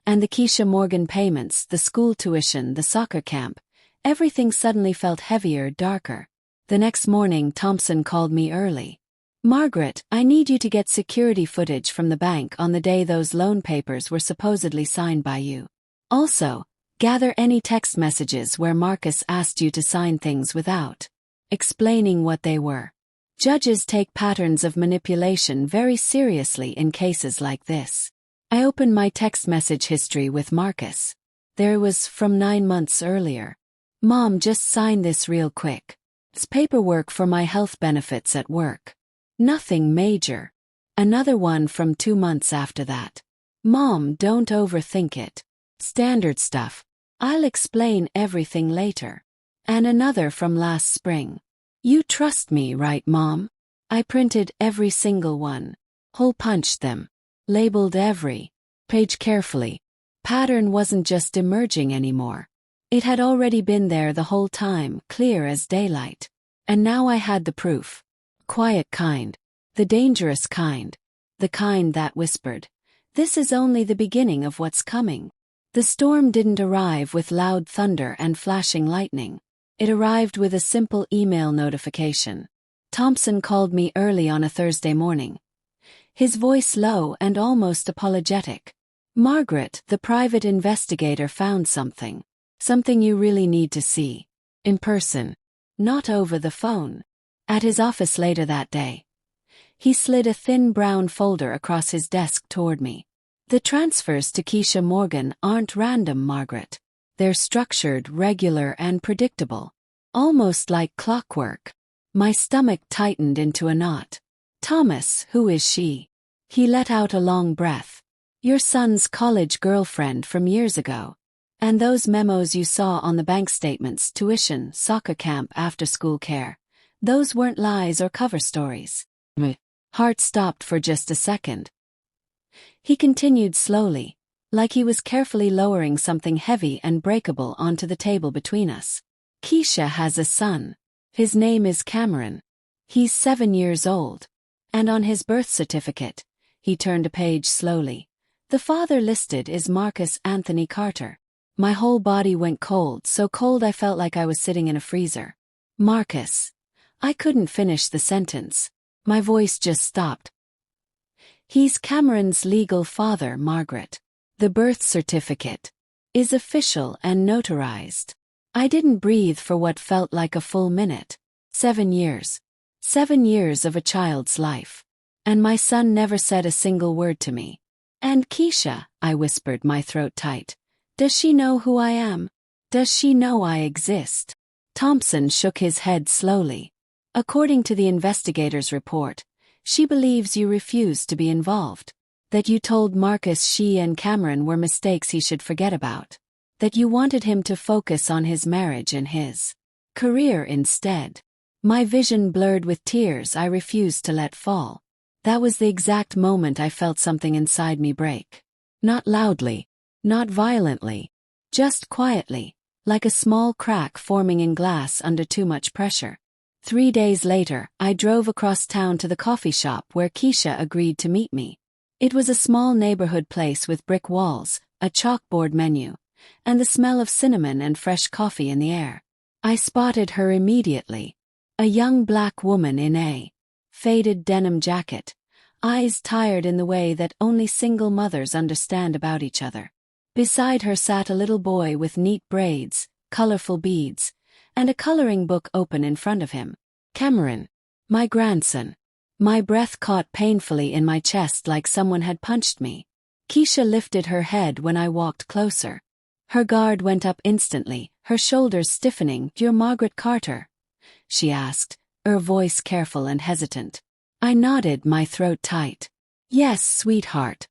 [SPEAKER 1] And the Keisha Morgan payments, the school tuition, the soccer camp, everything suddenly felt heavier, darker. The next morning Thompson called me early. Margaret, I need you to get security footage from the bank on the day those loan papers were supposedly signed by you. Also, gather any text messages where Marcus asked you to sign things without explaining what they were. Judges take patterns of manipulation very seriously in cases like this. I opened my text message history with Marcus. There it was from 9 months earlier. Mom, just sign this real quick. It's paperwork for my health benefits at work. Nothing major. Another one from 2 months after that. Mom, don't overthink it. Standard stuff. I'll explain everything later. And another from last spring. You trust me, right, Mom? I printed every single one. Hole punched them. Labeled every page carefully. Pattern wasn't just emerging anymore. It had already been there the whole time, clear as daylight. And now I had the proof. Quiet kind. The dangerous kind. The kind that whispered, "This is only the beginning of what's coming." The storm didn't arrive with loud thunder and flashing lightning. It arrived with a simple email notification. Thompson called me early on a Thursday morning. His voice low and almost apologetic. Margaret, the private investigator found something. Something you really need to see. In person. Not over the phone. At his office later that day. He slid a thin brown folder across his desk toward me. The transfers to Keisha Morgan aren't random, Margaret. They're structured, regular, and predictable. Almost like clockwork. My stomach tightened into a knot. Thomas, who is she? He let out a long breath. Your son's college girlfriend from years ago. And those memos you saw on the bank statements, tuition, soccer camp, after-school care. Those weren't lies or cover stories. My heart stopped for just a second. He continued slowly, like he was carefully lowering something heavy and breakable onto the table between us. Keisha has a son. His name is Cameron. He's 7 years old. And on his birth certificate, he turned a page slowly. The father listed is Marcus Anthony Carter. My whole body went cold, so cold I felt like I was sitting in a freezer. Marcus. I couldn't finish the sentence. My voice just stopped. He's Cameron's legal father, Margaret. The birth certificate is official and notarized. I didn't breathe for what felt like a full minute. 7 years. 7 years of a child's life. And my son never said a single word to me. And Keisha, I whispered, my throat tight. Does she know who I am? Does she know I exist? Thompson shook his head slowly. According to the investigator's report, she believes you refused to be involved. That you told Marcus she and Cameron were mistakes he should forget about. That you wanted him to focus on his marriage and his career instead. My vision blurred with tears I refused to let fall. That was the exact moment I felt something inside me break. Not loudly. Not violently. Just quietly, like a small crack forming in glass under too much pressure. 3 days later, I drove across town to the coffee shop where Keisha agreed to meet me. It was a small neighborhood place with brick walls, a chalkboard menu, and the smell of cinnamon and fresh coffee in the air. I spotted her immediately. A young black woman in a faded denim jacket, eyes tired in the way that only single mothers understand about each other. Beside her sat a little boy with neat braids, colorful beads, and a coloring book open in front of him. Cameron. My grandson. My breath caught painfully in my chest like someone had punched me. Keisha lifted her head when I walked closer. Her guard went up instantly, her shoulders stiffening. "You're Margaret Carter?" she asked, her voice careful and hesitant. I nodded, my throat tight. "Yes, sweetheart."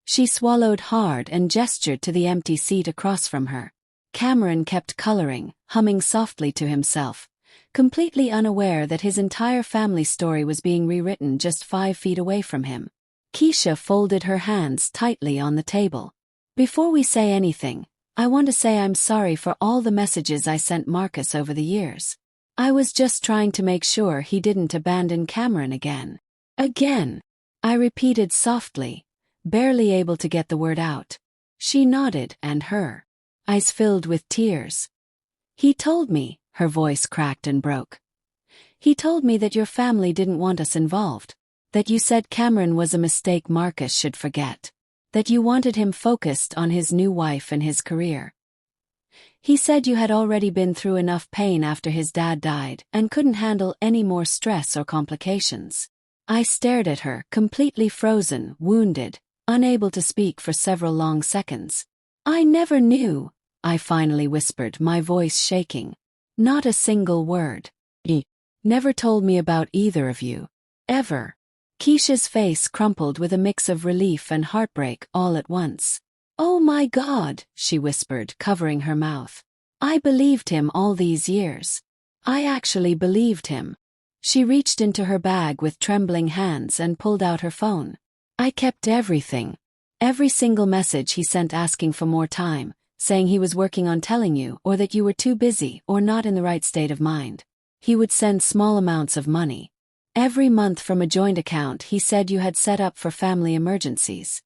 [SPEAKER 1] She swallowed hard and gestured to the empty seat across from her. Cameron kept coloring, humming softly to himself, completely unaware that his entire family story was being rewritten just 5 feet away from him. Keisha folded her hands tightly on the table. "Before we say anything, I want to say I'm sorry for all the messages I sent Marcus over the years. I was just trying to make sure he didn't abandon Cameron again." "Again," I repeated softly, barely able to get the word out. She nodded, and her eyes filled with tears. "He told me," her voice cracked and broke. "He told me that your family didn't want us involved, that you said Cameron was a mistake Marcus should forget, that you wanted him focused on his new wife and his career. He said you had already been through enough pain after his dad died and couldn't handle any more stress or complications." I stared at her, completely frozen, wounded, unable to speak for several long seconds. "I never knew," I finally whispered, my voice shaking. "Not a single word. He never told me about either of you. Ever." Keisha's face crumpled with a mix of relief and heartbreak all at once. "Oh my God," she whispered, covering her mouth. "I believed him all these years. I actually believed him." She reached into her bag with trembling hands and pulled out her phone. "I kept everything. Every single message he sent asking for more time, saying he was working on telling you or that you were too busy or not in the right state of mind. He would send small amounts of money. Every month from a joint account he said you had set up for family emergencies.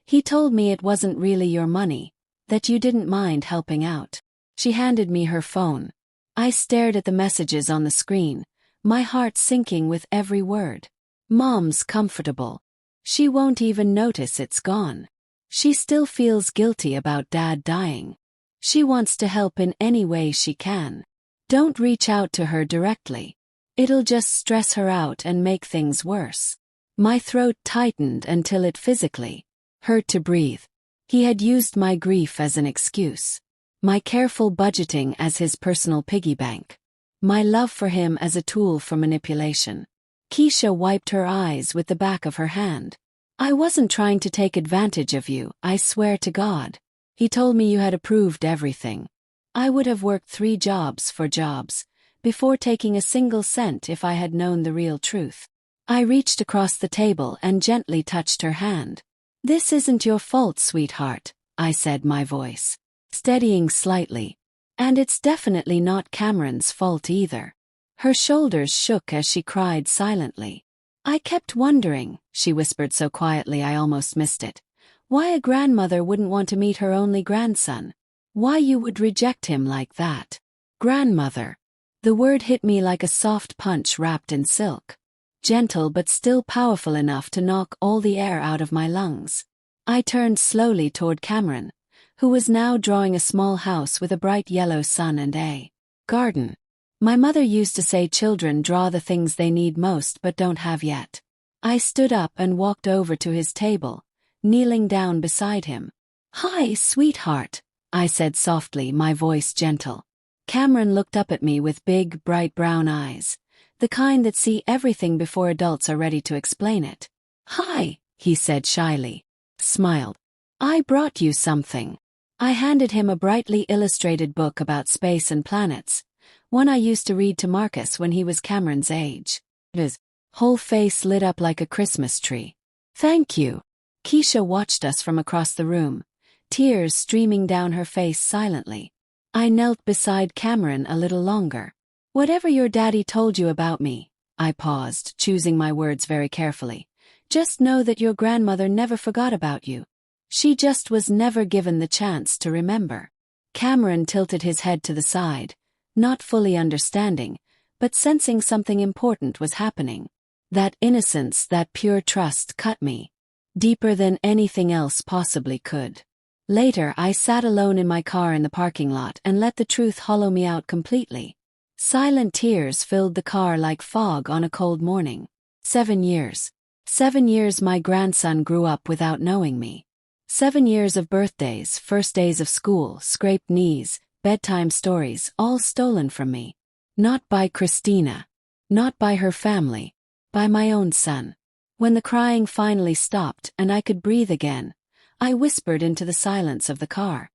[SPEAKER 1] He told me it wasn't really your money, that you didn't mind helping out." She handed me her phone. I stared at the messages on the screen, my heart sinking with every word. "Mom's comfortable. She won't even notice it's gone. She still feels guilty about Dad dying. She wants to help in any way she can. Don't reach out to her directly. It'll just stress her out and make things worse." My throat tightened until it physically hurt to breathe. He had used my grief as an excuse, my careful budgeting as his personal piggy bank, my love for him as a tool for manipulation. Keisha wiped her eyes with the back of her hand. "I wasn't trying to take advantage of you, I swear to God. He told me you had approved everything. I would have worked 3 jobs for jobs before taking a single cent if I had known the real truth." I reached across the table and gently touched her hand. "This isn't your fault, sweetheart," I said, my voice steadying slightly. "And it's definitely not Cameron's fault either." Her shoulders shook as she cried silently. "I kept wondering," she whispered so quietly I almost missed it, "why a grandmother wouldn't want to meet her only grandson. Why you would reject him like that." Grandmother. The word hit me like a soft punch wrapped in silk. Gentle but still powerful enough to knock all the air out of my lungs. I turned slowly toward Cameron, who was now drawing a small house with a bright yellow sun and a garden. My mother used to say children draw the things they need most but don't have yet. I stood up and walked over to his table, kneeling down beside him. "Hi, sweetheart," I said softly, my voice gentle. Cameron looked up at me with big, bright brown eyes, the kind that see everything before adults are ready to explain it. "Hi," he said shyly. Smiled. "I brought you something." I handed him a brightly illustrated book about space and planets, one I used to read to Marcus when he was Cameron's age. His whole face lit up like a Christmas tree. "Thank you." Keisha watched us from across the room, tears streaming down her face silently. I knelt beside Cameron a little longer. "Whatever your daddy told you about me," I paused, choosing my words very carefully, Just know that your grandmother never forgot about you. She just was never given the chance to remember." Cameron tilted his head to the side, not fully understanding, but sensing something important was happening. That innocence, that pure trust cut me deeper than anything else possibly could. Later, I sat alone in my car in the parking lot and let the truth hollow me out completely. Silent tears filled the car like fog on a cold morning. 7 years. 7 years my grandson grew up without knowing me. 7 years of birthdays, first days of school, scraped knees, bedtime stories, all stolen from me. Not by Christina. Not by her family. By my own son. When the crying finally stopped and I could breathe again, I whispered into the silence of the car.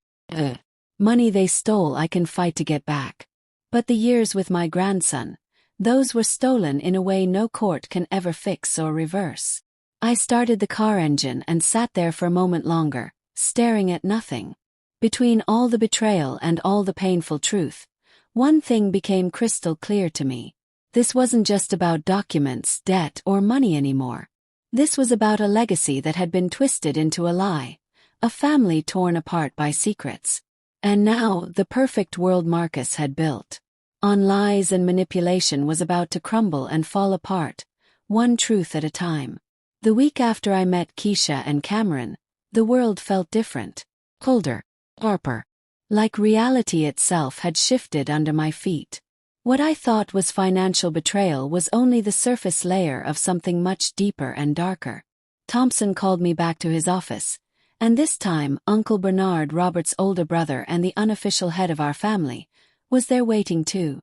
[SPEAKER 1] Money they stole I can fight to get back. But the years with my grandson, those were stolen in a way no court can ever fix or reverse. I started the car engine and sat there for a moment longer, staring at nothing. Between all the betrayal and all the painful truth, one thing became crystal clear to me. This wasn't just about documents, debt, or money anymore. This was about a legacy that had been twisted into a lie, a family torn apart by secrets. And now, the perfect world Marcus had built on lies and manipulation was about to crumble and fall apart, one truth at a time. The week after I met Keisha and Cameron, the world felt different, colder, sharper. Like reality itself had shifted under my feet. What I thought was financial betrayal was only the surface layer of something much deeper and darker. Thompson called me back to his office, and this time Uncle Bernard, Robert's older brother and the unofficial head of our family, was there waiting too.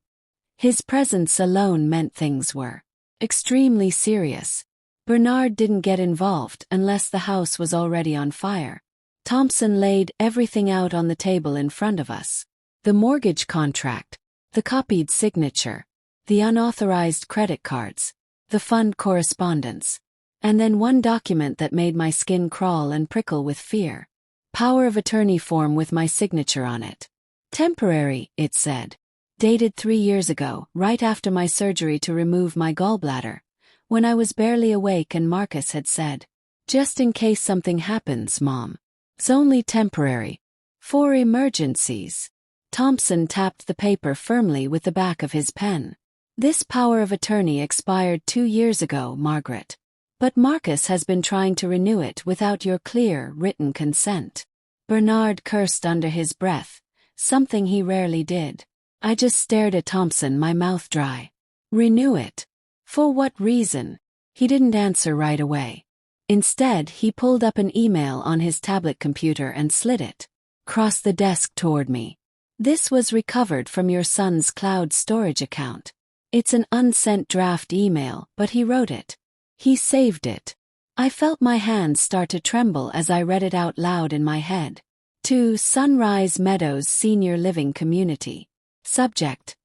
[SPEAKER 1] His presence alone meant things were extremely serious. Bernard didn't get involved unless the house was already on fire. Thompson laid everything out on the table in front of us. The mortgage contract, the copied signature, the unauthorized credit cards, the fund correspondence, and then one document that made my skin crawl and prickle with fear. Power of attorney form with my signature on it. Temporary, it said. Dated 3 years ago, right after my surgery to remove my gallbladder, when I was barely awake and Marcus had said, "Just in case something happens, Mom. It's only temporary. For emergencies." Thompson tapped the paper firmly with the back of his pen. "This power of attorney expired 2 years ago, Margaret. But Marcus has been trying to renew it without your clear, written consent." Bernard cursed under his breath, something he rarely did. I just stared at Thompson, my mouth dry. Renew it? For what reason? He didn't answer right away. Instead, he pulled up an email on his tablet computer and slid it across the desk toward me. "This was recovered from your son's cloud storage account. It's an unsent draft email, but he wrote it. He saved it." I felt my hands start to tremble as I read it out loud in my head. To Sunrise Meadows Senior Living Community. Subject: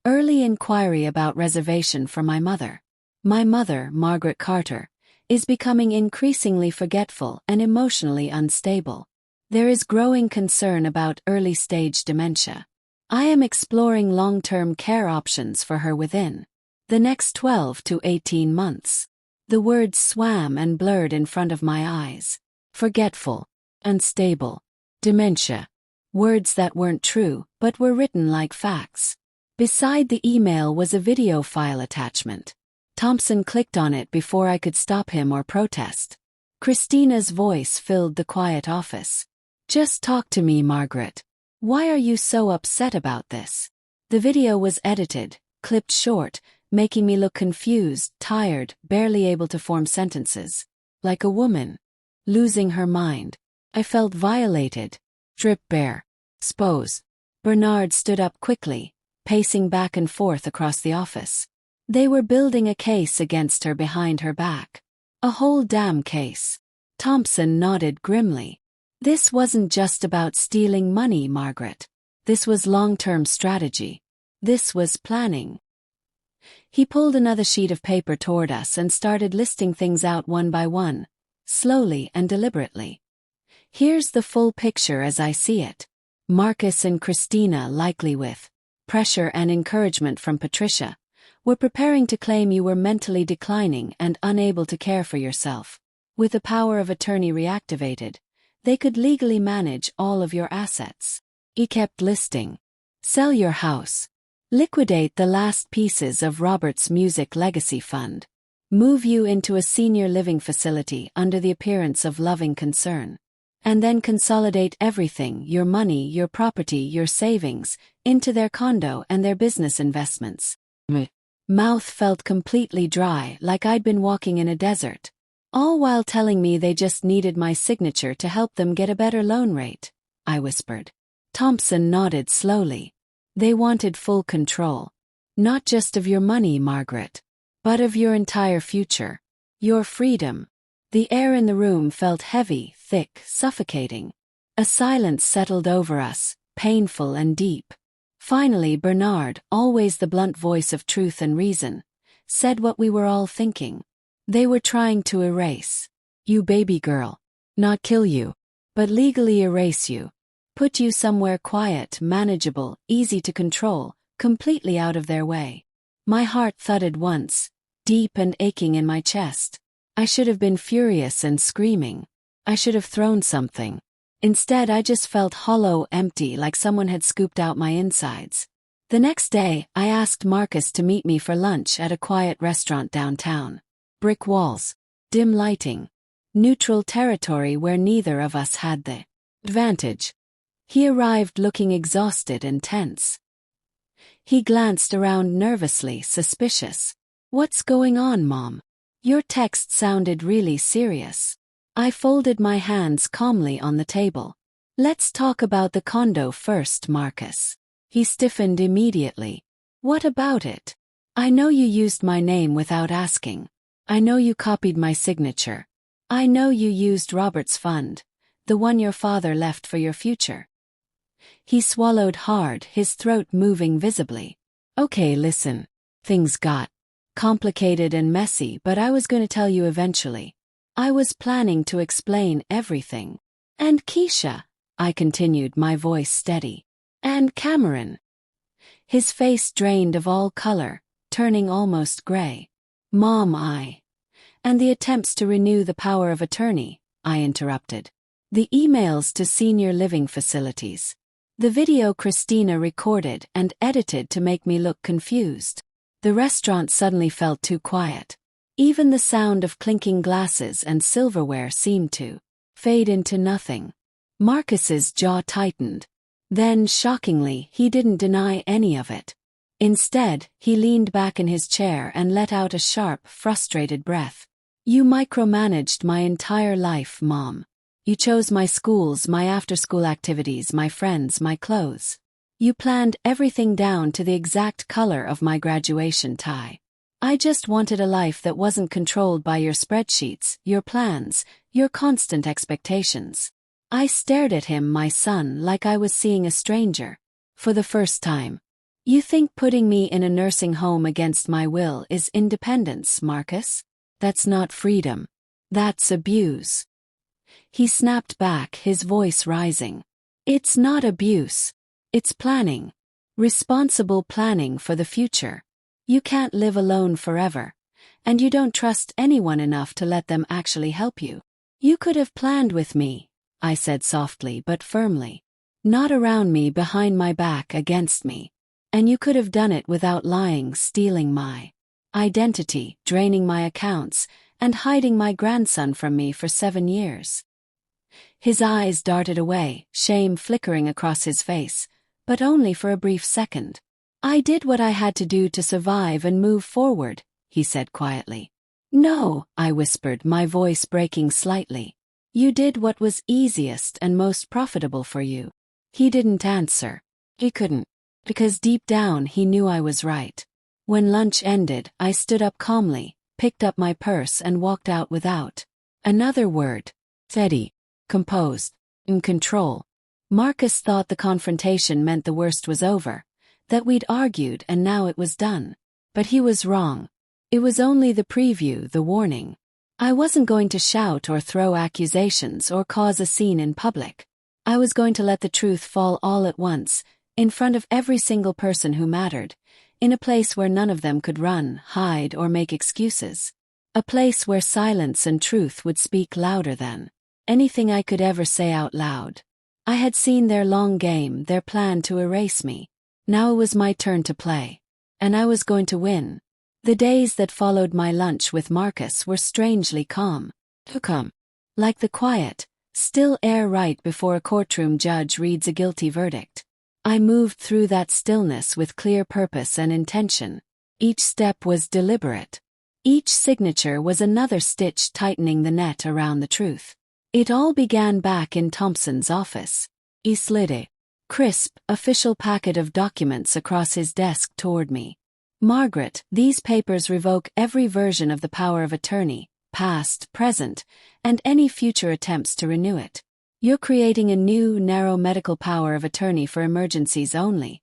[SPEAKER 1] Early inquiry about reservation for my mother. My mother, Margaret Carter, is becoming increasingly forgetful and emotionally unstable. There is growing concern about early-stage dementia. I am exploring long-term care options for her within the next 12 to 18 months. The words swam and blurred in front of my eyes. Forgetful, unstable, dementia. Words that weren't true, but were written like facts. Beside the email was a video file attachment. Thompson clicked on it before I could stop him or protest. Christina's voice filled the quiet office. "Just talk to me, Margaret. Why are you so upset about this?" The video was edited, clipped short, making me look confused, tired, barely able to form sentences. Like a woman losing her mind. I felt violated. Stripped bare. Suppose. Bernard stood up quickly, pacing back and forth across the office. They were building a case against her behind her back. A whole damn case. Thompson nodded grimly. This wasn't just about stealing money, Margaret. This was long-term strategy. This was planning. He pulled another sheet of paper toward us and started listing things out one by one, slowly and deliberately. Here's the full picture as I see it. Marcus and Christina likely with pressure and encouragement from Patricia, were preparing to claim you were mentally declining and unable to care for yourself. With the power of attorney reactivated, they could legally manage all of your assets. He kept listing. Sell your house. Liquidate the last pieces of Robert's music legacy fund. Move you into a senior living facility under the appearance of loving concern. And then consolidate everything, your money, your property, your savings, into their condo and their business investments. My mouth felt completely dry, like I'd been walking in a desert. All while telling me they just needed my signature to help them get a better loan rate, I whispered. Thompson nodded slowly. They wanted full control. Not just of your money, Margaret, but of your entire future. Your freedom. The air in the room felt heavy, thick, suffocating. A silence settled over us, painful and deep. Finally, Bernard, always the blunt voice of truth and reason, said what we were all thinking. They were trying to erase you, baby girl. Not kill you, but legally erase you. Put you somewhere quiet, manageable, easy to control, completely out of their way. My heart thudded once, deep and aching in my chest. I should have been furious and screaming. I should have thrown something. Instead, I just felt hollow, empty, like someone had scooped out my insides. The next day, I asked Marcus to meet me for lunch at a quiet restaurant downtown. Brick walls, dim lighting, neutral territory where neither of us had the advantage. He arrived looking exhausted and tense. He glanced around nervously, suspicious. What's going on, Mom? Your text sounded really serious. I folded my hands calmly on the table. Let's talk about the condo first, Marcus. He stiffened immediately. What about it? I know you used my name without asking. I know you copied my signature. I know you used Robert's fund, the one your father left for your future. He swallowed hard, his throat moving visibly. Okay, listen. Things got complicated and messy, but I was going to tell you eventually. I was planning to explain everything. And Keisha, I continued, my voice steady. And Cameron. His face drained of all color, turning almost gray. Mom, and the attempts to renew the power of attorney, I interrupted. The emails to senior living facilities. The video Christina recorded and edited to make me look confused. The restaurant suddenly felt too quiet. Even the sound of clinking glasses and silverware seemed to fade into nothing. Marcus's jaw tightened. Then, shockingly, he didn't deny any of it. Instead, he leaned back in his chair and let out a sharp, frustrated breath. You micromanaged my entire life, Mom. You chose my schools, my after-school activities, my friends, my clothes. You planned everything down to the exact color of my graduation tie. I just wanted a life that wasn't controlled by your spreadsheets, your plans, your constant expectations. I stared at him, my son, like I was seeing a stranger. For the first time. You think putting me in a nursing home against my will is independence, Marcus? That's not freedom. That's abuse. He snapped back, his voice rising. It's not abuse. It's planning. Responsible planning for the future. You can't live alone forever, and you don't trust anyone enough to let them actually help you. You could have planned with me, I said softly but firmly. Not around me, behind my back, against me. And you could have done it without lying, stealing my identity, draining my accounts, and hiding my grandson from me for 7 years. His eyes darted away, shame flickering across his face, but only for a brief second. I did what I had to do to survive and move forward, he said quietly. No, I whispered, my voice breaking slightly. You did what was easiest and most profitable for you. He didn't answer. He couldn't, because deep down he knew I was right. When lunch ended, I stood up calmly, picked up my purse and walked out without another word. Steady, composed, in control. Marcus thought the confrontation meant the worst was over, that we'd argued and now it was done. But he was wrong. It was only the preview, the warning. I wasn't going to shout or throw accusations or cause a scene in public. I was going to let the truth fall all at once, in front of every single person who mattered, In a place where none of them could run, hide, or make excuses. A place where silence and truth would speak louder than anything I could ever say out loud. I had seen their long game, their plan to erase me. Now it was my turn to play. And I was going to win. The days that followed my lunch with Marcus were strangely calm. Like the quiet, still air right before a courtroom judge reads a guilty verdict. I moved through that stillness with clear purpose and intention. Each step was deliberate. Each signature was another stitch tightening the net around the truth. It all began back in Thompson's office. He slid a crisp, official packet of documents across his desk toward me. "Margaret, these papers revoke every version of the power of attorney, past, present, and any future attempts to renew it. You're creating a new, narrow medical power of attorney for emergencies only,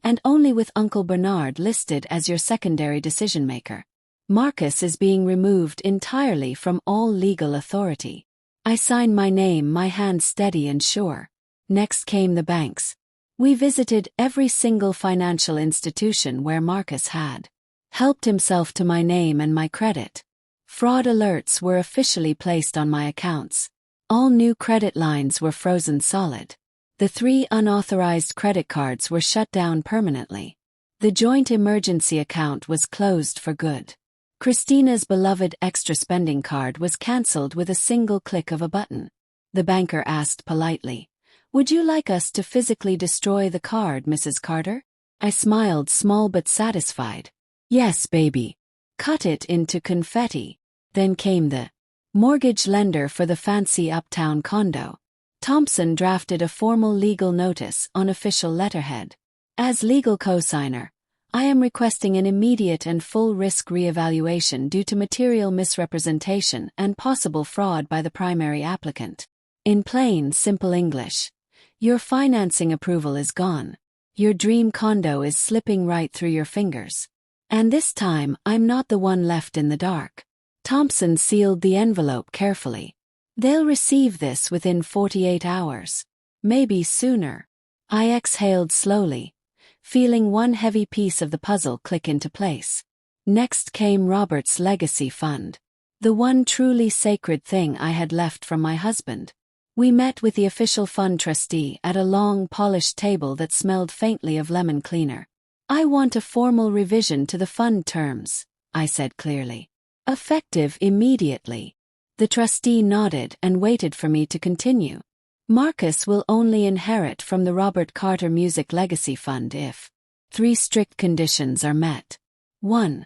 [SPEAKER 1] and only with Uncle Bernard listed as your secondary decision-maker. Marcus is being removed entirely from all legal authority." I signed my name, my hand steady and sure. Next came the banks. We visited every single financial institution where Marcus had helped himself to my name and my credit. Fraud alerts were officially placed on my accounts. All new credit lines were frozen solid. The 3 unauthorized credit cards were shut down permanently. The joint emergency account was closed for good. Christina's beloved extra spending card was cancelled with a single click of a button. The banker asked politely, "Would you like us to physically destroy the card, Mrs. Carter?" I smiled, small but satisfied. "Yes, baby. Cut it into confetti." Then came the mortgage lender for the fancy uptown condo. Thompson drafted a formal legal notice on official letterhead. "As legal cosigner, I am requesting an immediate and full risk reevaluation due to material misrepresentation and possible fraud by the primary applicant. In plain, simple English, your financing approval is gone. Your dream condo is slipping right through your fingers. And this time, I'm not the one left in the dark." Thompson sealed the envelope carefully. "They'll receive this within 48 hours. Maybe sooner." I exhaled slowly, feeling one heavy piece of the puzzle click into place. Next came Robert's legacy fund. The one truly sacred thing I had left from my husband. We met with the official fund trustee at a long, polished table that smelled faintly of lemon cleaner. "I want a formal revision to the fund terms," I said clearly. "Effective immediately." The trustee nodded and waited for me to continue. "Marcus will only inherit from the Robert Carter Music Legacy Fund if 3 strict conditions are met. 1.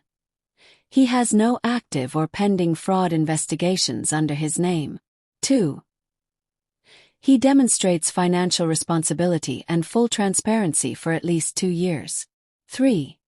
[SPEAKER 1] He has no active or pending fraud investigations under his name. 2. He demonstrates financial responsibility and full transparency for at least 2 years. 3.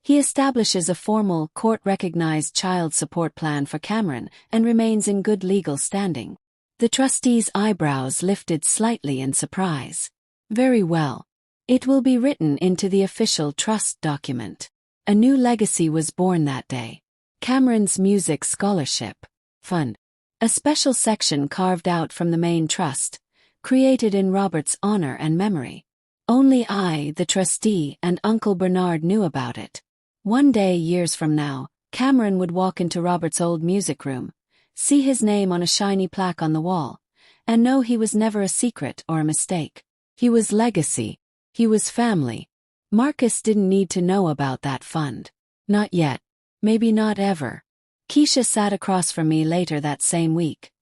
[SPEAKER 1] He establishes a formal, court-recognized child support plan for Cameron and remains in good legal standing." The trustee's eyebrows lifted slightly in surprise. "Very well. It will be written into the official trust document." A new legacy was born that day. Cameron's Music Scholarship Fund. A special section carved out from the main trust, created in Robert's honor and memory. Only I, the trustee, and Uncle Bernard knew about it. One day, years from now, Cameron would walk into Robert's old music room, see his name on a shiny plaque on the wall, and know he was never a secret or a mistake. He was legacy. He was family. Marcus didn't need to know about that fund. Not yet. Maybe not ever. Keisha sat across from me later that same week,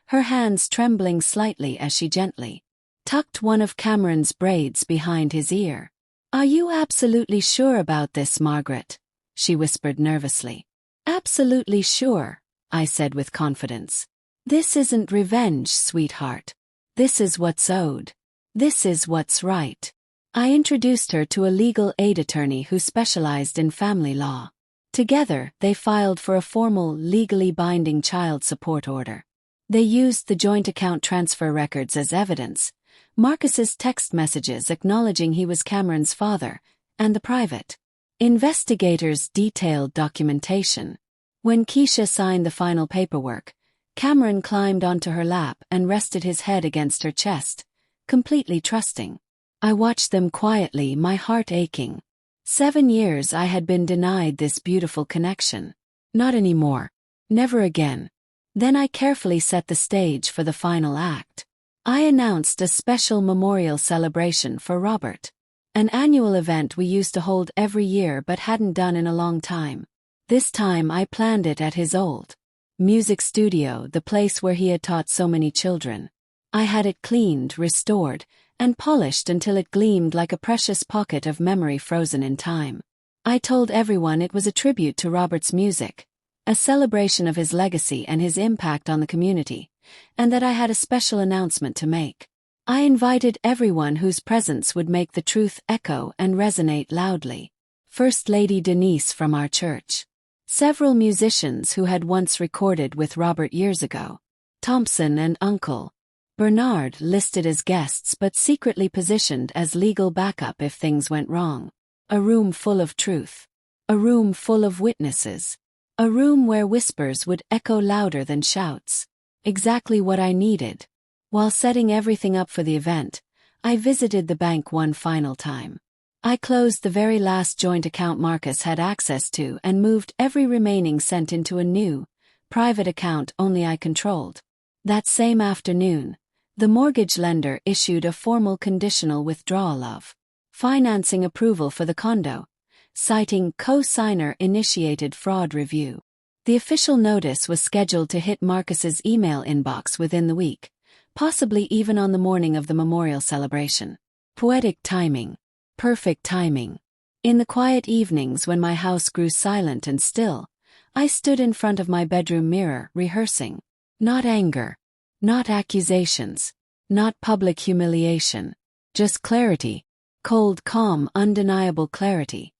[SPEAKER 1] her hands trembling slightly as she gently tucked one of Cameron's braids behind his ear. "Are you absolutely sure about this, Margaret?" she whispered nervously. "Absolutely sure," I said with confidence. "This isn't revenge, sweetheart. This is what's owed. This is what's right." I introduced her to a legal aid attorney who specialized in family law. Together, they filed for a formal, legally binding child support order. They used the joint account transfer records as evidence, Marcus's text messages acknowledging he was Cameron's father, and the private investigators' detailed documentation. When Keisha signed the final paperwork, Cameron climbed onto her lap and rested his head against her chest, completely trusting. I watched them quietly, my heart aching. 7 years I had been denied this beautiful connection. Not anymore. Never again. Then I carefully set the stage for the final act. I announced a special memorial celebration for Robert. An annual event we used to hold every year but hadn't done in a long time. This time I planned it at his old music studio, the place where he had taught so many children. I had it cleaned, restored, and polished until it gleamed like a precious pocket of memory frozen in time. I told everyone it was a tribute to Robert's music, a celebration of his legacy and his impact on the community, and that I had a special announcement to make. I invited everyone whose presence would make the truth echo and resonate loudly. First Lady Denise from our church. Several musicians who had once recorded with Robert years ago. Thompson and Uncle Bernard listed as guests but secretly positioned as legal backup if things went wrong. A room full of truth. A room full of witnesses. A room where whispers would echo louder than shouts. Exactly what I needed. While setting everything up for the event, I visited the bank one final time. I closed the very last joint account Marcus had access to and moved every remaining cent into a new, private account only I controlled. That same afternoon, the mortgage lender issued a formal conditional withdrawal of financing approval for the condo, citing co-signer-initiated fraud review. The official notice was scheduled to hit Marcus's email inbox within the week, possibly even on the morning of the memorial celebration. Poetic timing. Perfect timing. In the quiet evenings when my house grew silent and still, I stood in front of my bedroom mirror rehearsing. Not anger. Not accusations. Not public humiliation. Just clarity. Cold, calm, undeniable clarity.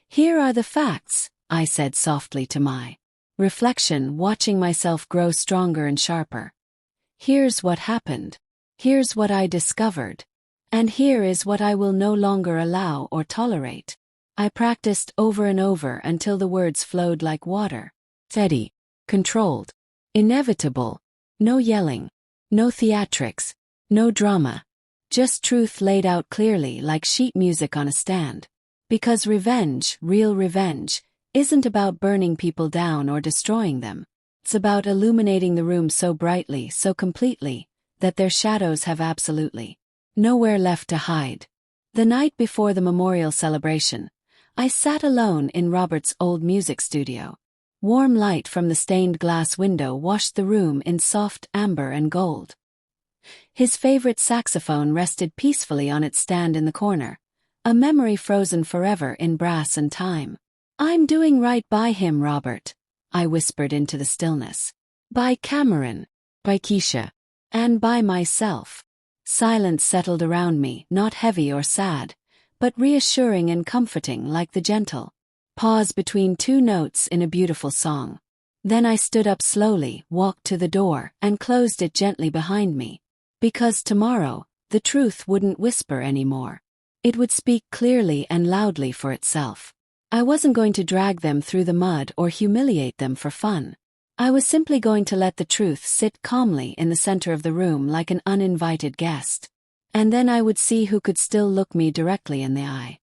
[SPEAKER 1] Here are the facts, I said softly to my reflection, watching myself grow stronger and sharper. Here's what happened. Here's what I discovered. And here is what I will no longer allow or tolerate. I practiced over and over until the words flowed like water. Steady. Controlled. Inevitable. No yelling. No theatrics. No drama. Just truth laid out clearly like sheet music on a stand. Because revenge, real revenge, isn't about burning people down or destroying them. It's about illuminating the room so brightly, so completely, that their shadows have absolutely nowhere left to hide. The night before the memorial celebration, I sat alone in Robert's old music studio. Warm light from the stained glass window washed the room in soft amber and gold. His favorite saxophone rested peacefully on its stand in the corner, a memory frozen forever in brass and time. I'm doing right by him, Robert, I whispered into the stillness. By Cameron, by Keisha, and by myself. Silence settled around me, not heavy or sad, but reassuring and comforting like the gentle pause between two notes in a beautiful song. Then I stood up slowly, walked to the door, and closed it gently behind me. Because tomorrow, the truth wouldn't whisper anymore. It would speak clearly and loudly for itself. I wasn't going to drag them through the mud or humiliate them for fun. I was simply going to let the truth sit calmly in the center of the room like an uninvited guest. And then I would see who could still look me directly in the eye.